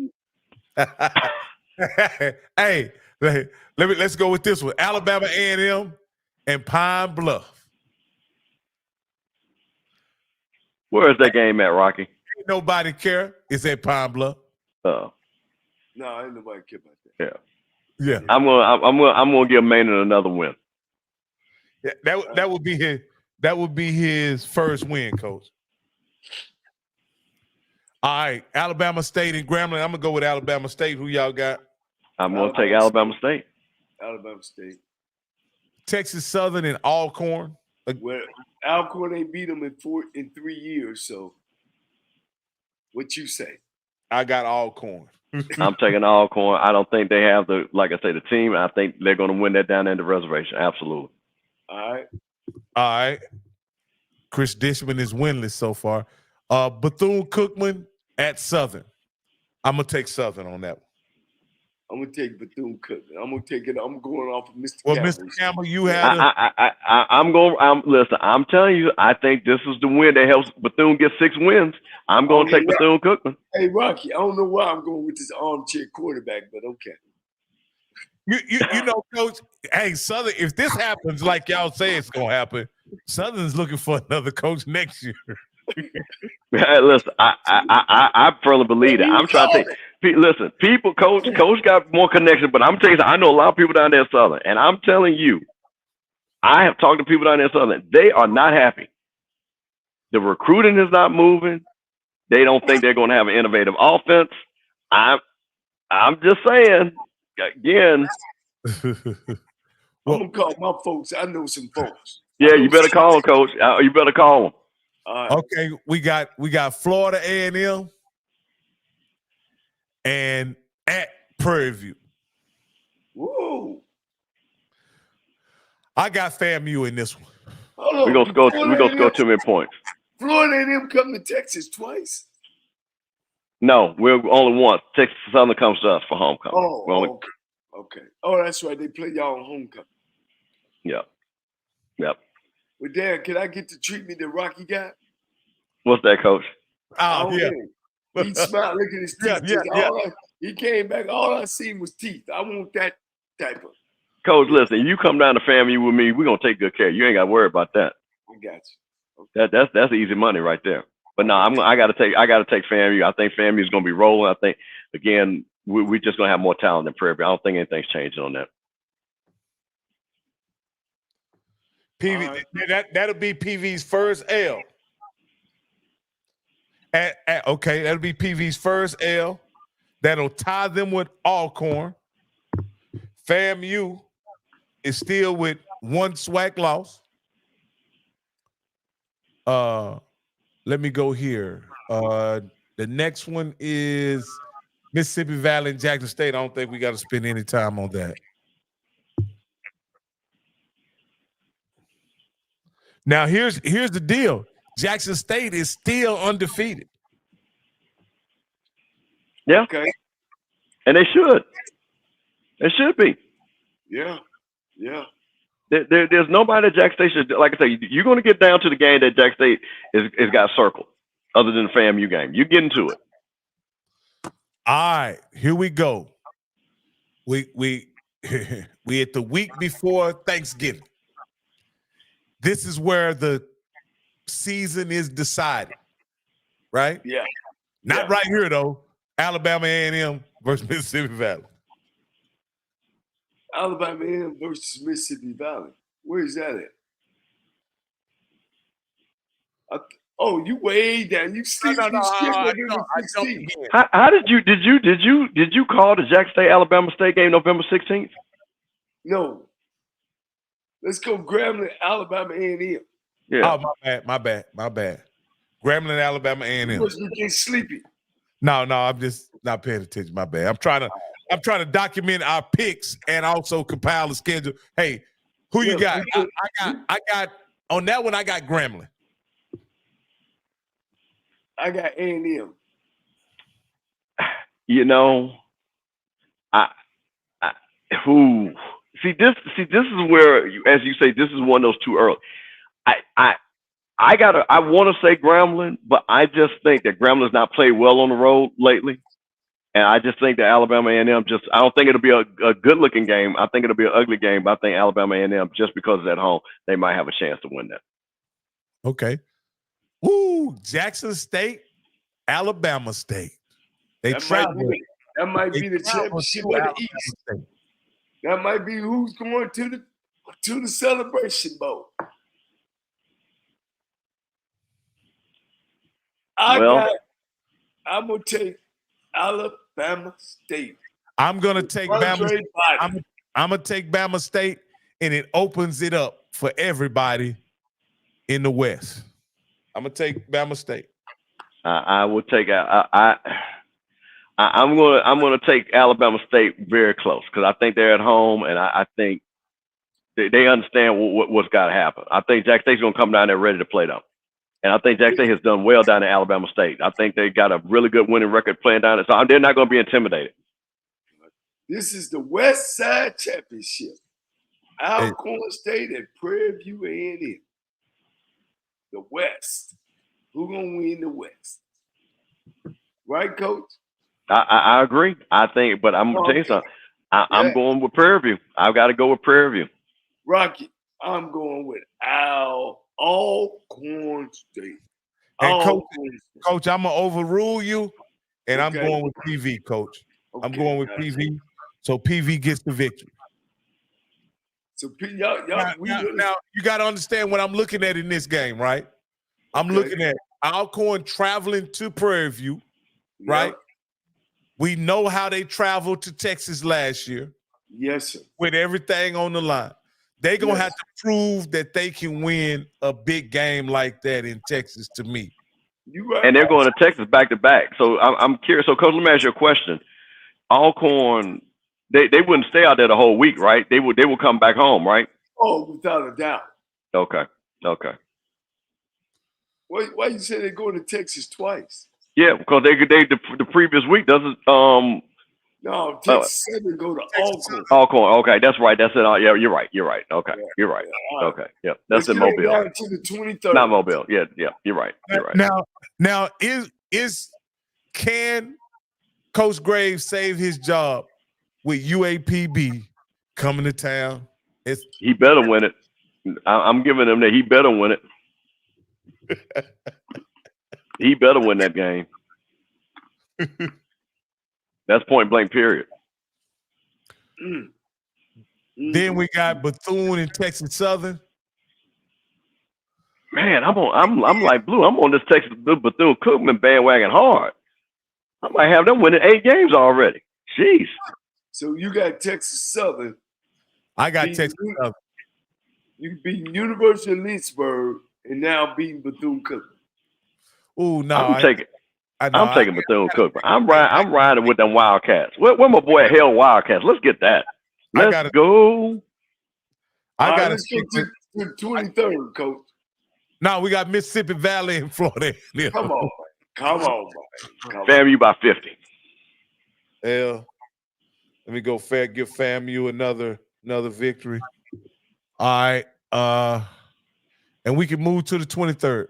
Hey, let's go with this one. Alabama A&M and Pine Bluff. Where is that game at, Rocky? Ain't nobody care. It's at Pine Bluff. No, ain't nobody care about that. Yeah. I'm gonna give Maynard another win. Yeah, that would be his. That would be his first win, coach. All right, Alabama State and Grambling. I'm gonna go with Alabama State. Who y'all got? I'm gonna take Alabama State. Alabama State. Texas Southern and Alcorn. Well, Alcorn ain't beat them in 3 years. So, what you say? I got Alcorn. I'm taking Alcorn. I don't think they have the team. I think they're gonna win that down in the reservation. Absolutely. All right. Chris Dishman is winless so far. Bethune-Cookman at Southern. I'm gonna take Southern on that one. I'm gonna take Bethune-Cookman. I'm gonna take it. I'm going off of Mr. Well, Campbell. Mr. Campbell, you had. Listen. I'm telling you. I think this is the win that helps Bethune get 6 wins. I'm gonna take Bethune-Cookman. Hey, Rocky. I don't know why I'm going with this armchair quarterback, but okay. You know, Coach. Hey, Southern. If this happens like y'all say it's gonna happen, Southern's looking for another coach next year. Hey, listen, I firmly believe that. I'm trying to think. Listen, people, coach got more connection, but I'm telling you, I know a lot of people down there in Southern, and I'm telling you, I have talked to people down there in Southern. They are not happy. The recruiting is not moving. They don't think they're going to have an innovative offense. I'm just saying, again. I'm gonna call my folks. I know some folks. Yeah, you better call them, coach. You better call them. Okay, we got Florida A&M and at Prairie View. Whoa! I got FAMU in this one. We're gonna score too many points. Florida A&M come to Texas twice. No, we're only once. Texas Southern comes to us for homecoming. Oh, okay. Oh, that's right. They play y'all on homecoming. Yep. Well, Dan, can I get the treatment that Rocky got? What's that, coach? Oh, yeah. He smiled. Look at his teeth. Yeah. He came back. All I seen was teeth. I want that type of. Coach, listen, you come down to FAMU with me, we're going to take good care. You ain't got to worry about that. I got you. Okay. That's easy money right there. But no, I got to take FAMU. I think FAMU is going to be rolling. I think, again, we're just going to have more talent than Prairie View. I don't think anything's changing on that. PV, that'll be PV's first L. Okay, that'll be PV's first L. That'll tie them with Alcorn. FAMU is still with one SWAC loss. Let me go here. The next one is Mississippi Valley and Jackson State. I don't think we got to spend any time on that. Now, here's the deal. Jackson State is still undefeated. Yeah. Okay. And they should. They should be. Yeah. Yeah. There's nobody at Jack State should, like I say, you're going to get down to the game that Jack State is got circled, other than the FAMU game. You get into it. All right, here we go. We at the week before Thanksgiving. This is where the season is decided, right? Yeah. Not right here though. Alabama A&M versus Mississippi Valley. Alabama A&M versus Mississippi Valley. Where is that at? Oh, you way down. You still No, November I 16th. How did you call the Jack State Alabama State game November 16th? No. Let's go Grambling, Alabama A&M. Yeah. Oh, my bad. Grambling, Alabama A&M. You must be getting sleepy. No, I'm just not paying attention. My bad. I'm trying to document our picks and also compile the schedule. Hey, who you got? I got on that one. I got Grambling. I got A&M. You know, this is where, as you say, this is one of those too early. I want to say Grambling, but I just think that Grambling's not played well on the road lately. And I just think that Alabama A&M I don't think it'll be a good looking game. I think it'll be an ugly game, but I think Alabama A&M, just because it's at home, they might have a chance to win that. Okay. Woo, Jackson State, Alabama State. That might be the championship of the East. That might be who's going to the Celebration Bowl. I'm gonna take Alabama State. I'm gonna take Bama. I'm gonna take Bama State, and it opens it up for everybody in the West. I'm gonna take Bama State. I will take I'm gonna take Alabama State very close, because I think they're at home, and I think they understand what's got to happen. I think Jack State's gonna come down there ready to play them, and I think Jack State has done well down at Alabama State. I think they got a really good winning record playing down there, so they're not gonna be intimidated. This is the West Side Championship. Alcorn State and Prairie View A&M. The West. Who gonna win the West? Right, Coach? I agree. I think, but I'm gonna tell you something. I'm going with Prairie View. I've got to go with Prairie View. Rocky, I'm going with Alcorn State. And Coach, I'm gonna overrule you, and I'm going with PV, Coach. Okay, I'm going with PV, so PV gets the victory. So now you got to understand what I'm looking at in this game, right? I'm looking at Alcorn traveling to Prairie View, right? We know how they traveled to Texas last year. Yes, sir. With everything on the line. They're going to have to prove that they can win a big game like that in Texas, to me. And they're going to Texas back-to-back. So I'm curious. So, Coach, let me ask you a question. Alcorn, they wouldn't stay out there the whole week, right? They would come back home, right? Oh, without a doubt. Okay. Why you say they're going to Texas twice? Yeah, because the previous week doesn't. No, Texas 7 go to Alcorn. Alcorn, okay, that's right. That's it. Yeah, you're right. Okay, you're right. Okay, yeah, that's in Mobile. Down to the 23rd. Not Mobile. Yeah, you're right. Now can Coach Graves save his job with UAPB coming to town? He better win it. I'm giving him that. He better win it. He better win that game. That's point blank, period. Then we got Bethune and Texas Southern. man, I'm like Blue. I'm on this Texas Bethune-Cookman bandwagon hard. I might have them winning 8 games already. Jeez. So you got Texas Southern. I got beating Texas Southern. You beating University of Lynchburg and now beating Bethune-Cookman. Ooh, no. I'm taking Bethune-Cookman. I'm riding with them Wildcats. Where my boy at Hell Wildcats? Let's get that. Let's go. I got to get to the 23rd, Coach. No, we got Mississippi Valley in Florida. Come on, man. FAMU by 50. Yeah. Let me go give FAMU another victory. All right. And we can move to the 23rd.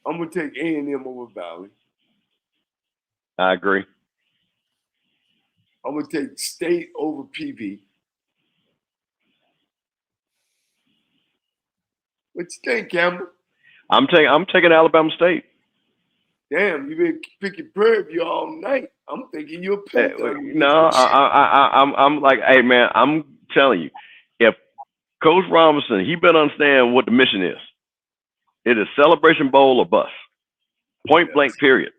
I'm gonna take A&M over Valley. I agree. I'm gonna take State over PV. What you think, Campbell? I'm taking Alabama State. Damn, you've been picking Prairie View all night. I'm thinking you're a Panther. No, I'm like, hey man, I'm telling you, if Coach Robinson, he better understand what the mission is. It is Celebration Bowl or bust. Point blank, period.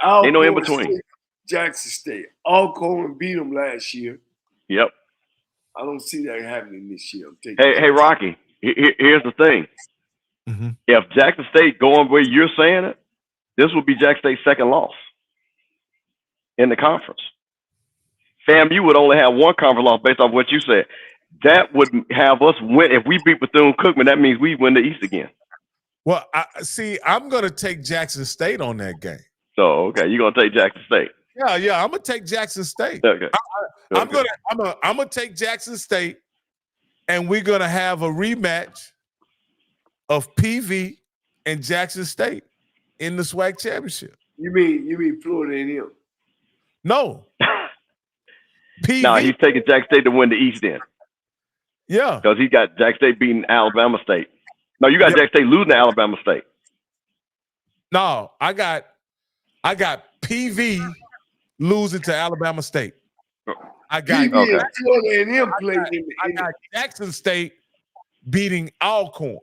Ain't no in between. Jackson State. Alcorn beat them last year. Yep. I don't see that happening this year. Hey, Rocky, here's the thing. Mm-hmm. If Jackson State going where you're saying it, this would be Jackson State's second loss in the conference. FAMU would only have one conference loss based off what you said. That would have us win. If we beat Bethune-Cookman, that means we win the East again. Well, I'm going to take Jackson State on that game. So, okay, you're going to take Jackson State. Yeah, I'm going to take Jackson State. Okay. I'm going to take Jackson State, and we're going to have a rematch of PV and Jackson State in the SWAC championship. You mean Florida A&M? No. PV. No, he's taking Jackson State to win the East then. Yeah. Because he got Jackson State beating Alabama State. No, you got Jackson State losing to Alabama State. No, I got PV losing to Alabama State. I got Florida A&M played I got Jackson State beating Alcorn.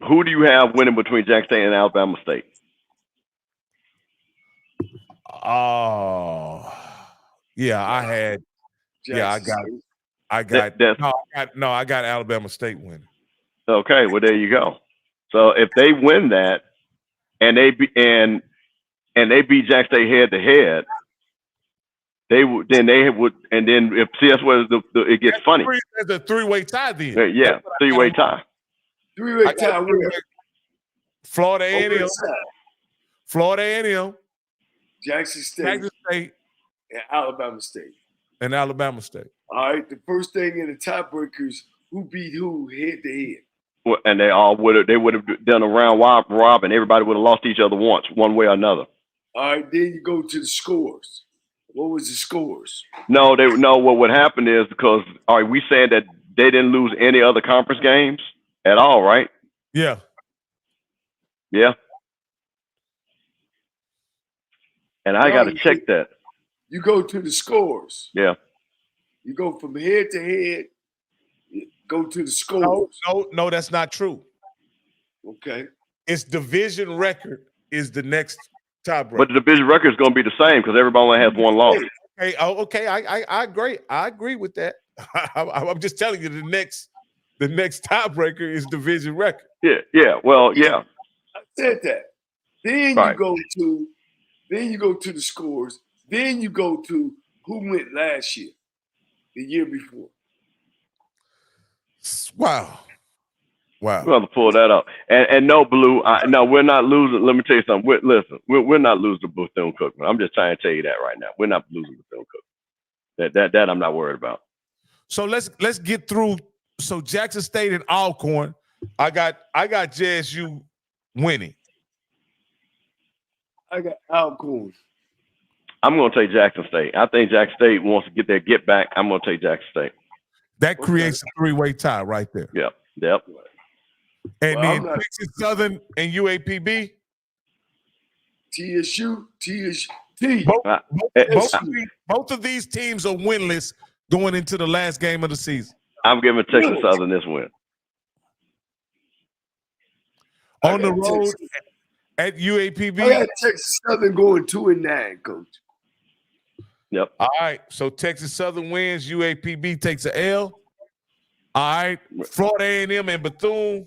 Who do you have winning between Jackson State and Alabama State? Oh, yeah, I got Alabama State winning. Okay, well there you go. So if they win that, and they beat Jackson State head to head, and then if that's where it gets funny. There's a 3-way tie then. Yeah, 3-way tie. 3-way tie. Florida A&M. Florida A&M. Jackson State. And Alabama State. All right. The first thing in the tiebreakers, who beat who head to head. Well, and they would have done a round robin. Everybody would have lost each other once, one way or another. All right. Then you go to the scores. What was the scores? No, what would happen is because we saying that they didn't lose any other conference games at all, right? Yeah. Yeah. And I got to check that. You go to the scores. Yeah. You go from head to head. Go to the scores. No, that's not true. Okay. It's division record is the next tiebreaker. But the division record is going to be the same because everybody only has one loss. Okay. Okay. I agree. I agree with that. I'm just telling you the next tiebreaker is division record. Yeah. Well, yeah. I said that. Then you go to the scores. Then you go to who went last year, the year before. Wow. We're going to pull that up. And no, Blue, no, we're not losing. Let me tell you something. We're not losing Bethune-Cookman. I'm just trying to tell you that right now. We're not losing Bethune-Cookman. That I'm not worried about. So let's get through. So Jackson State and Alcorn, I got JSU winning. I got Alcorn. I'm going to take Jackson State. I think Jackson State wants to get their get back. I'm going to take Jackson State. That creates a 3-way tie right there. Yep. And then Texas Southern and UAPB. TSU. Both of these teams are winless going into the last game of the season. I'm giving Texas Southern this win. On the road at UAPB. I got Texas Southern going 2-9, Coach. Yep. All right. So Texas Southern wins. UAPB takes a L. All right. Florida A&M and Bethune.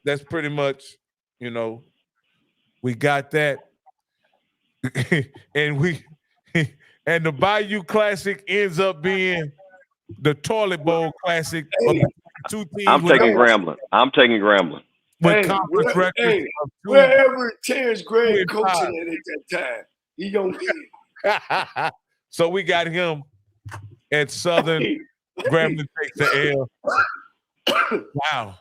That's pretty much, you know, we got that. and the Bayou Classic ends up being the Toilet Bowl Classic. Hey, two teams. I'm taking Grambling. With conference records. Hey, wherever Terrence Gray coaching at that time, he gonna win. So we got him at Southern. Grambling takes the L. Wow.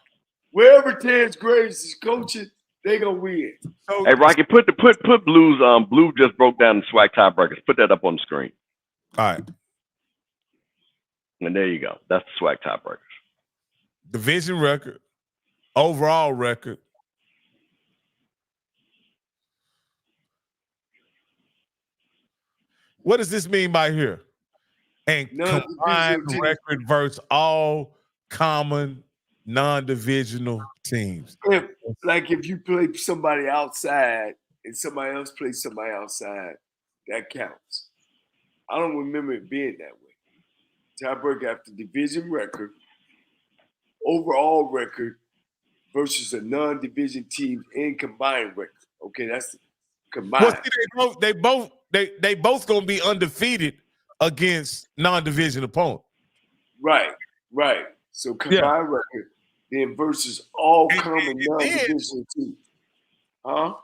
Wherever Terrence Graves is coaching, they gonna win. So, hey, Rocky, put Blue's Blue just broke down the SWAC tiebreakers. Put that up on the screen. All right. And there you go. That's the SWAC tiebreakers. Division record, overall record. What does this mean by here? And combined record versus all common non-divisional teams. If you play somebody outside and somebody else plays somebody outside, that counts. I don't remember it being that way. Tiebreaker after division record, overall record versus a non-division team in combined record. Okay, that's combined. Well, see, they both gonna be undefeated against non-division opponents. Right. So combined record, then versus all common non-division teams. Huh?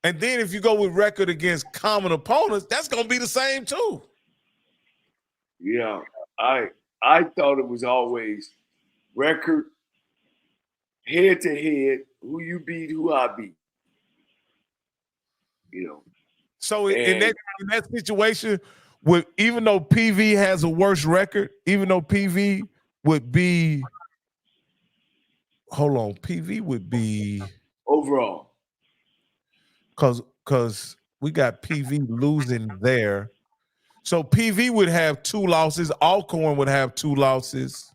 And then if you go with record against common opponents, that's gonna be the same too. Yeah, I thought it was always record, head to head, who you beat, who I beat. You know. So in that situation, even though PV has a worse record, even though PV would be, PV would be overall. Because we got PV losing there. So PV would have 2 losses. Alcorn would have 2 losses.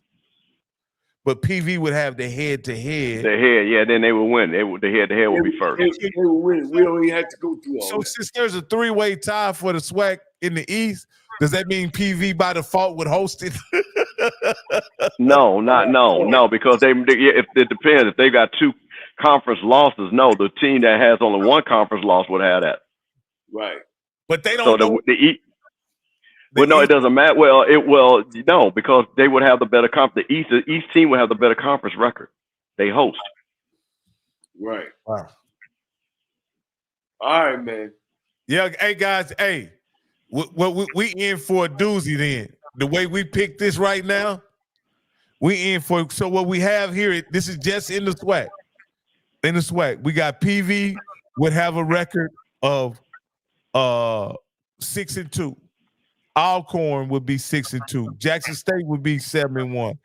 But PV would have the head-to-head. The head, yeah, then they would win. The head-to-head would be first. They would win. We don't even have to go through all So that. since there's a 3-way tie for the SWAC in the East, does that mean PV by default would host it? No, because if it depends. If they got 2 conference losses, no, the team that has only 1 conference loss would have that. Right. But they don't know. No, it doesn't matter. No, because they would have the better conference. The East team would have the better conference record. They host. Right. Wow. All right, man. Yeah, hey guys, hey, we in for a doozy then. The way we pick this right now, we in for. So what we have here, this is just in the SWAC. In the SWAC, we got PV would have a record of 6-2. Alcorn would be 6-2. Jackson State would be 7-1.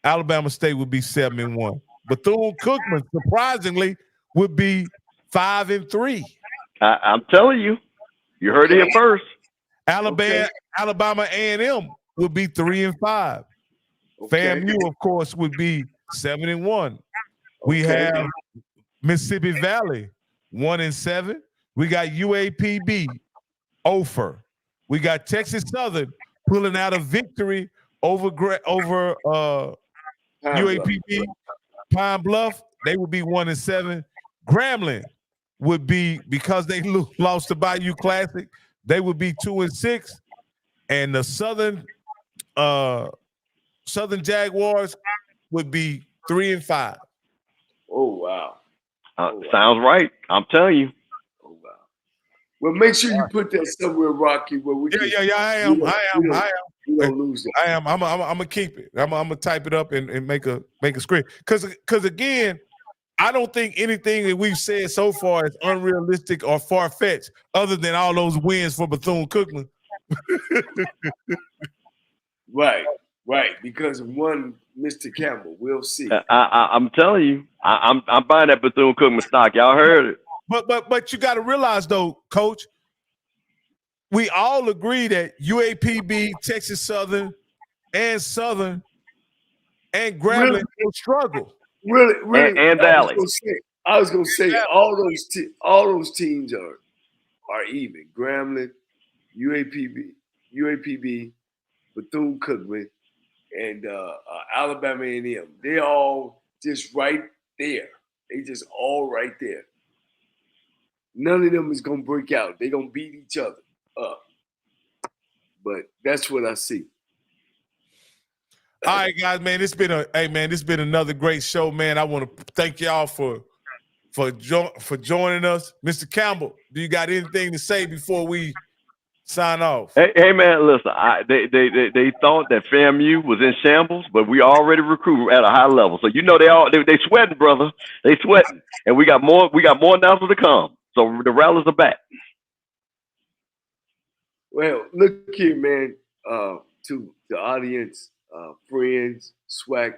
Alabama State would be 7-1. Bethune-Cookman, surprisingly, would be 5-3. I'm telling you, you heard it here first. Alabama A&M would be 3-5. FAMU, of course, would be 7-1. We have Mississippi Valley 1-7. We got UAPB, Ophir. We got Texas Southern pulling out a victory over UAPB. Pine Bluff, they would be 1-7. Grambling would be, because they lost the Bayou Classic, they would be 2-6. And the Southern Jaguars would be 3-5. Oh wow. Sounds right. I'm telling you. Well, make sure you put that somewhere, Rocky, where we can. Yeah, I am. You don't lose it. I am. I'm gonna keep it. I'm gonna type it up and make a screen. Because again, I don't think anything that we've said so far is unrealistic or far-fetched, other than all those wins for Bethune-Cookman. Right. Because of one Mr. Campbell. We'll see. I'm telling you, I'm buying that Bethune-Cookman stock. Y'all heard it. But you got to realize though, Coach, we all agree that UAPB, Texas Southern, and Grambling will struggle. Really. And Valley. I was gonna say all those teams are even. Grambling, UAPB, Bethune-Cookman, and Alabama A&M. They all just right there. They just all right there. None of them is gonna break out. They're gonna beat each other up. But that's what I see. All right, guys, man. This been another great show, man. I want to thank y'all for joining us. Mr. Campbell, do you got anything to say before we sign off? Hey man, listen. They thought that FAMU was in shambles, but we already recruiting at a high level. So you know they sweating, brother. They sweating, and we got more announcements to come. So the rallies are back. Well, look here, man. To the audience, friends, SWAC,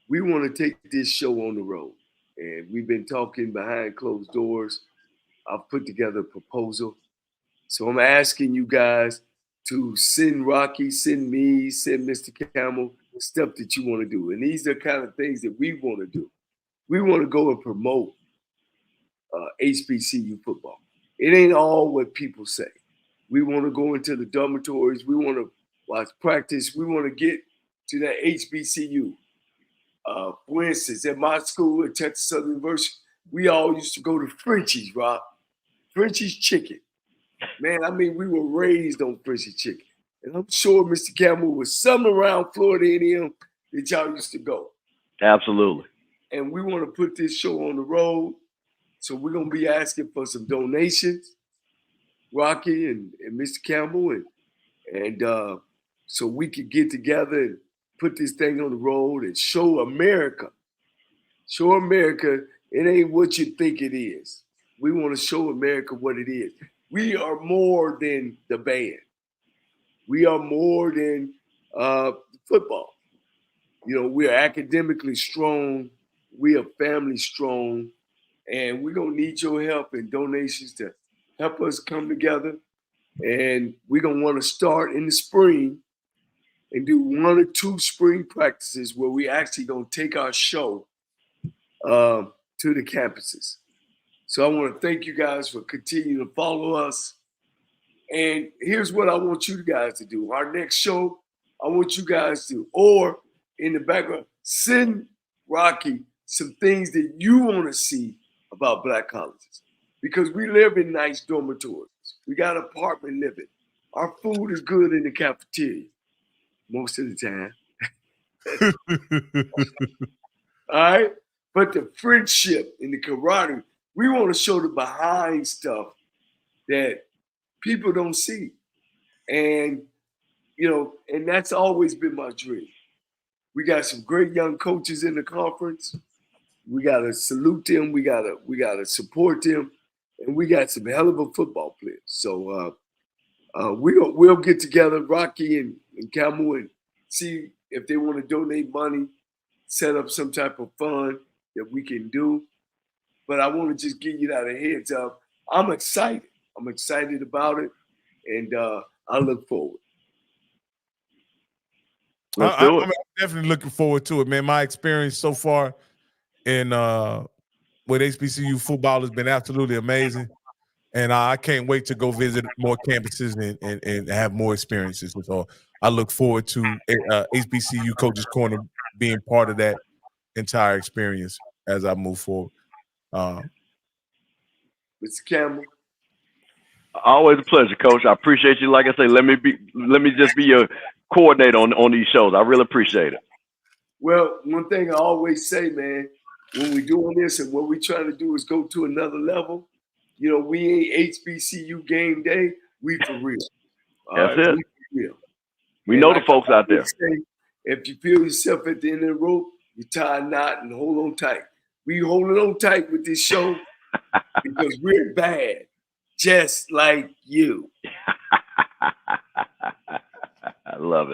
we want to take this show on the road, and we've been talking behind closed doors. I've put together a proposal. So I'm asking you guys to send Rocky, send me, send Mr. Campbell stuff that you want to do. And these are kind of things that we want to do. We want to go and promote HBCU football. It ain't all what people say. We want to go into the dormitories. We want to watch practice. We want to get to that HBCU. For instance, at my school at Texas Southern University, we all used to go to Frenchie's, Rob. Frenchie's Chicken. Man, I mean, we were raised on Frenchie's Chicken. And I'm sure Mr. Campbell was somewhere around Florida A&M that y'all used to go. Absolutely. And we want to put this show on the road. So we're going to be asking for some donations, Rocky and Mr. Campbell, and so we could get together and put this thing on the road and show America it ain't what you think it is. We want to show America what it is. We are more than the band. We are more than football. You know, we are academically strong. We are family strong. And we're going to need your help and donations to help us come together. And we're going to want to start in the spring and do 1 or 2 spring practices where we actually going to take our show to the campuses. So I want to thank you guys for continuing to follow us. And here's what I want you guys to do. Our next show, I want you guys to, or in the background, send Rocky some things that you want to see about Black colleges. Because we live in nice dormitories. We got apartment living. Our food is good in the cafeteria most of the time. All right? But the friendship and the camaraderie, we want to show the behind stuff that people don't see. And, you know, and that's always been my dream. We got some great young coaches in the conference. We gotta salute them. We gotta support them, and we got some hell of a football players. So we'll get together, Rocky and Campbell, and see if they want to donate money, set up some type of fund that we can do. But I want to just give you that a heads up. I'm excited. I'm excited about it, and I look forward. I'm definitely looking forward to it, man. My experience so far in with HBCU football has been absolutely amazing, and I can't wait to go visit more campuses and have more experiences. So I look forward to HBCU Coaches Corner being part of that entire experience as I move forward. Mr. Campbell. Always a pleasure, Coach. I appreciate you. Like I say, let me just be your coordinator on these shows. I really appreciate it. Well, one thing I always say, man, when we're doing this and what we're trying to do is go to another level, you know, we ain't HBCU game day. We for real. That's it. We for real. We know the folks out there. Say, if you feel yourself at the end of the rope, you tie a knot and hold on tight. We holding on tight with this show because we're bad, just like you. I love it.